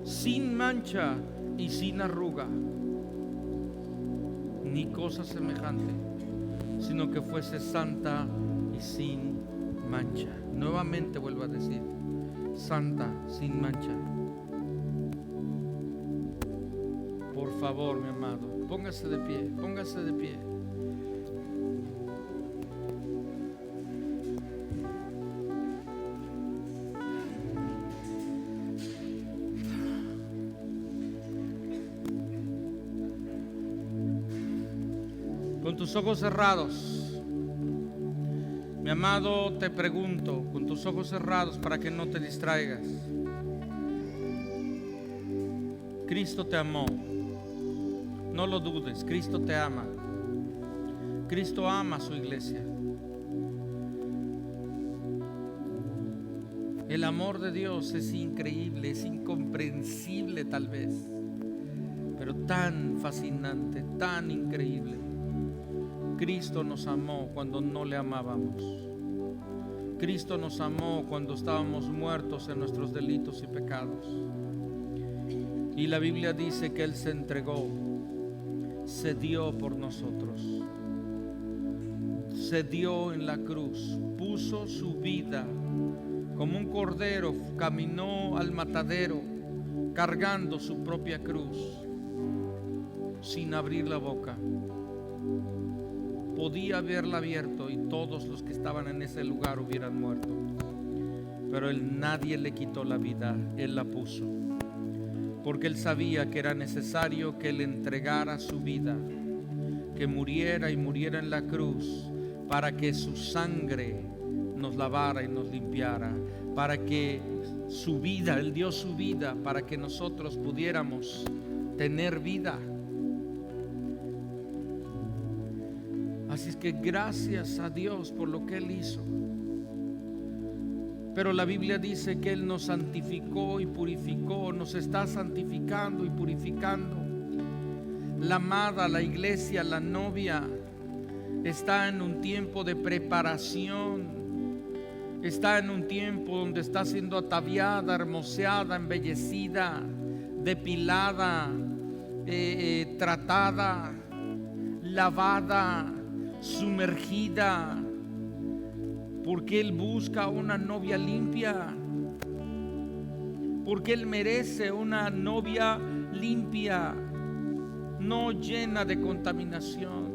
Sin mancha y sin arruga, ni cosa semejante, sino que fuese santa y sin mancha. Nuevamente vuelvo a decir, santa, sin mancha. Por favor, mi amado, póngase de pie, póngase de pie. Con tus ojos cerrados, mi amado, te pregunto, con tus ojos cerrados para que no te distraigas. Cristo te amó, no lo dudes, Cristo te ama. Cristo ama a su iglesia. El amor de Dios es increíble, es incomprensible tal vez, pero tan fascinante, tan increíble. Cristo nos amó cuando no le amábamos. Cristo nos amó cuando estábamos muertos en nuestros delitos y pecados. Y la Biblia dice que Él se entregó, se dio por nosotros, se dio en la cruz, puso su vida como un cordero, caminó al matadero cargando su propia cruz sin abrir la boca. Podía haberla abierto y todos los que estaban en ese lugar hubieran muerto, pero nadie le quitó la vida, Él la puso, porque Él sabía que era necesario que Él entregara su vida, que muriera y muriera en la cruz, para que su sangre nos lavara y nos limpiara, para que su vida, Él dio su vida para que nosotros pudiéramos tener vida. Así es que gracias a Dios por lo que Él hizo. Pero la Biblia dice que Él nos santificó y purificó, nos está santificando y purificando. La amada, la iglesia, la novia, está en un tiempo de preparación, está en un tiempo donde está siendo ataviada, hermoseada, embellecida, depilada, tratada, lavada, sumergida, porque Él busca una novia limpia, porque Él merece una novia limpia, no llena de contaminación.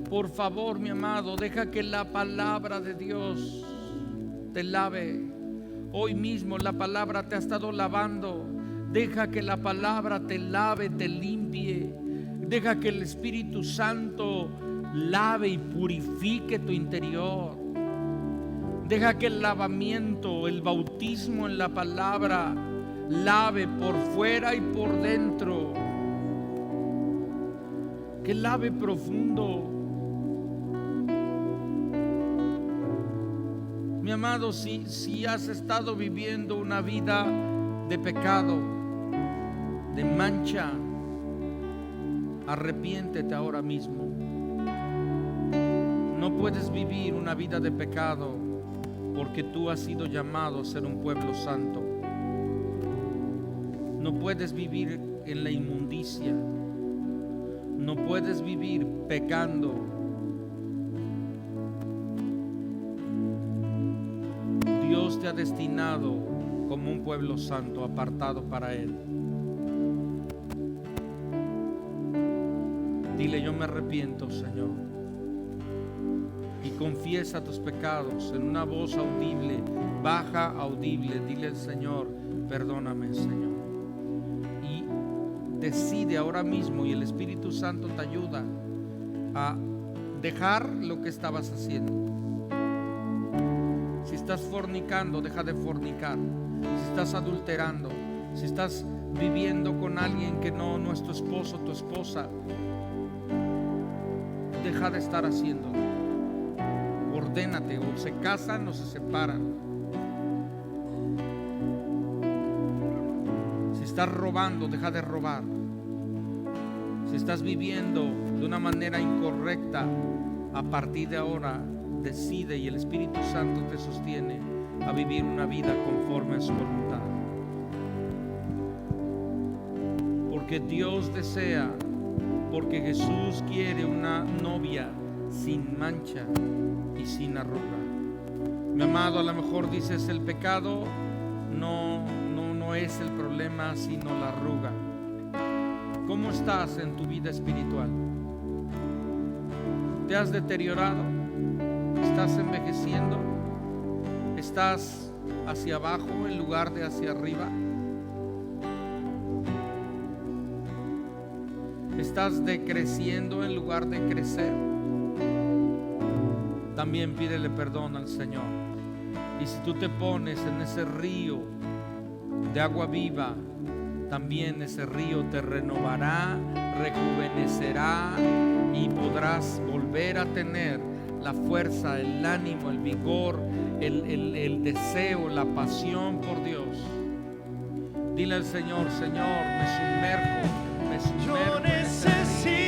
Por favor, mi amado, deja que la palabra de Dios te lave. Hoy mismo la palabra te ha estado lavando. Deja que la palabra te lave, te limpie. Deja que el Espíritu Santo lave y purifique tu interior. Deja que el lavamiento, el bautismo en la palabra, lave por fuera y por dentro. Que lave profundo. Mi amado, si has estado viviendo una vida de pecado, de mancha, arrepiéntete ahora mismo. No puedes vivir una vida de pecado, porque tú has sido llamado a ser un pueblo santo. No puedes vivir en la inmundicia. No puedes vivir pecando. Dios te ha destinado como un pueblo santo, apartado para Él. Dile: yo me arrepiento, Señor. Y confiesa tus pecados en una voz audible, baja, audible. Dile al Señor: perdóname, Señor. Y decide ahora mismo, y el Espíritu Santo te ayuda a dejar lo que estabas haciendo. Si estás fornicando, deja de fornicar. Si estás adulterando, si estás viviendo con alguien que no es tu esposo, tu esposa, deja de estar haciéndolo. Ordénate, o se casan o se separan. Si estás robando, deja de robar. Si estás viviendo de una manera incorrecta, a partir de ahora decide, y el Espíritu Santo te sostiene a vivir una vida conforme a su voluntad. Porque Dios desea, porque Jesús quiere una novia sin mancha y sin arruga. Mi amado, a lo mejor dices: el pecado no es el problema, sino la arruga. ¿Cómo estás en tu vida espiritual? ¿Te has deteriorado? ¿Estás envejeciendo? ¿Estás hacia abajo en lugar de hacia arriba? ¿Estás decreciendo en lugar de crecer? También pídele perdón al Señor. Y si tú te pones en ese río de agua viva, también ese río te renovará, rejuvenecerá, y podrás volver a tener la fuerza, el ánimo, el vigor, el deseo, la pasión por Dios. Dile al Señor: Señor, me sumerjo. Yo necesito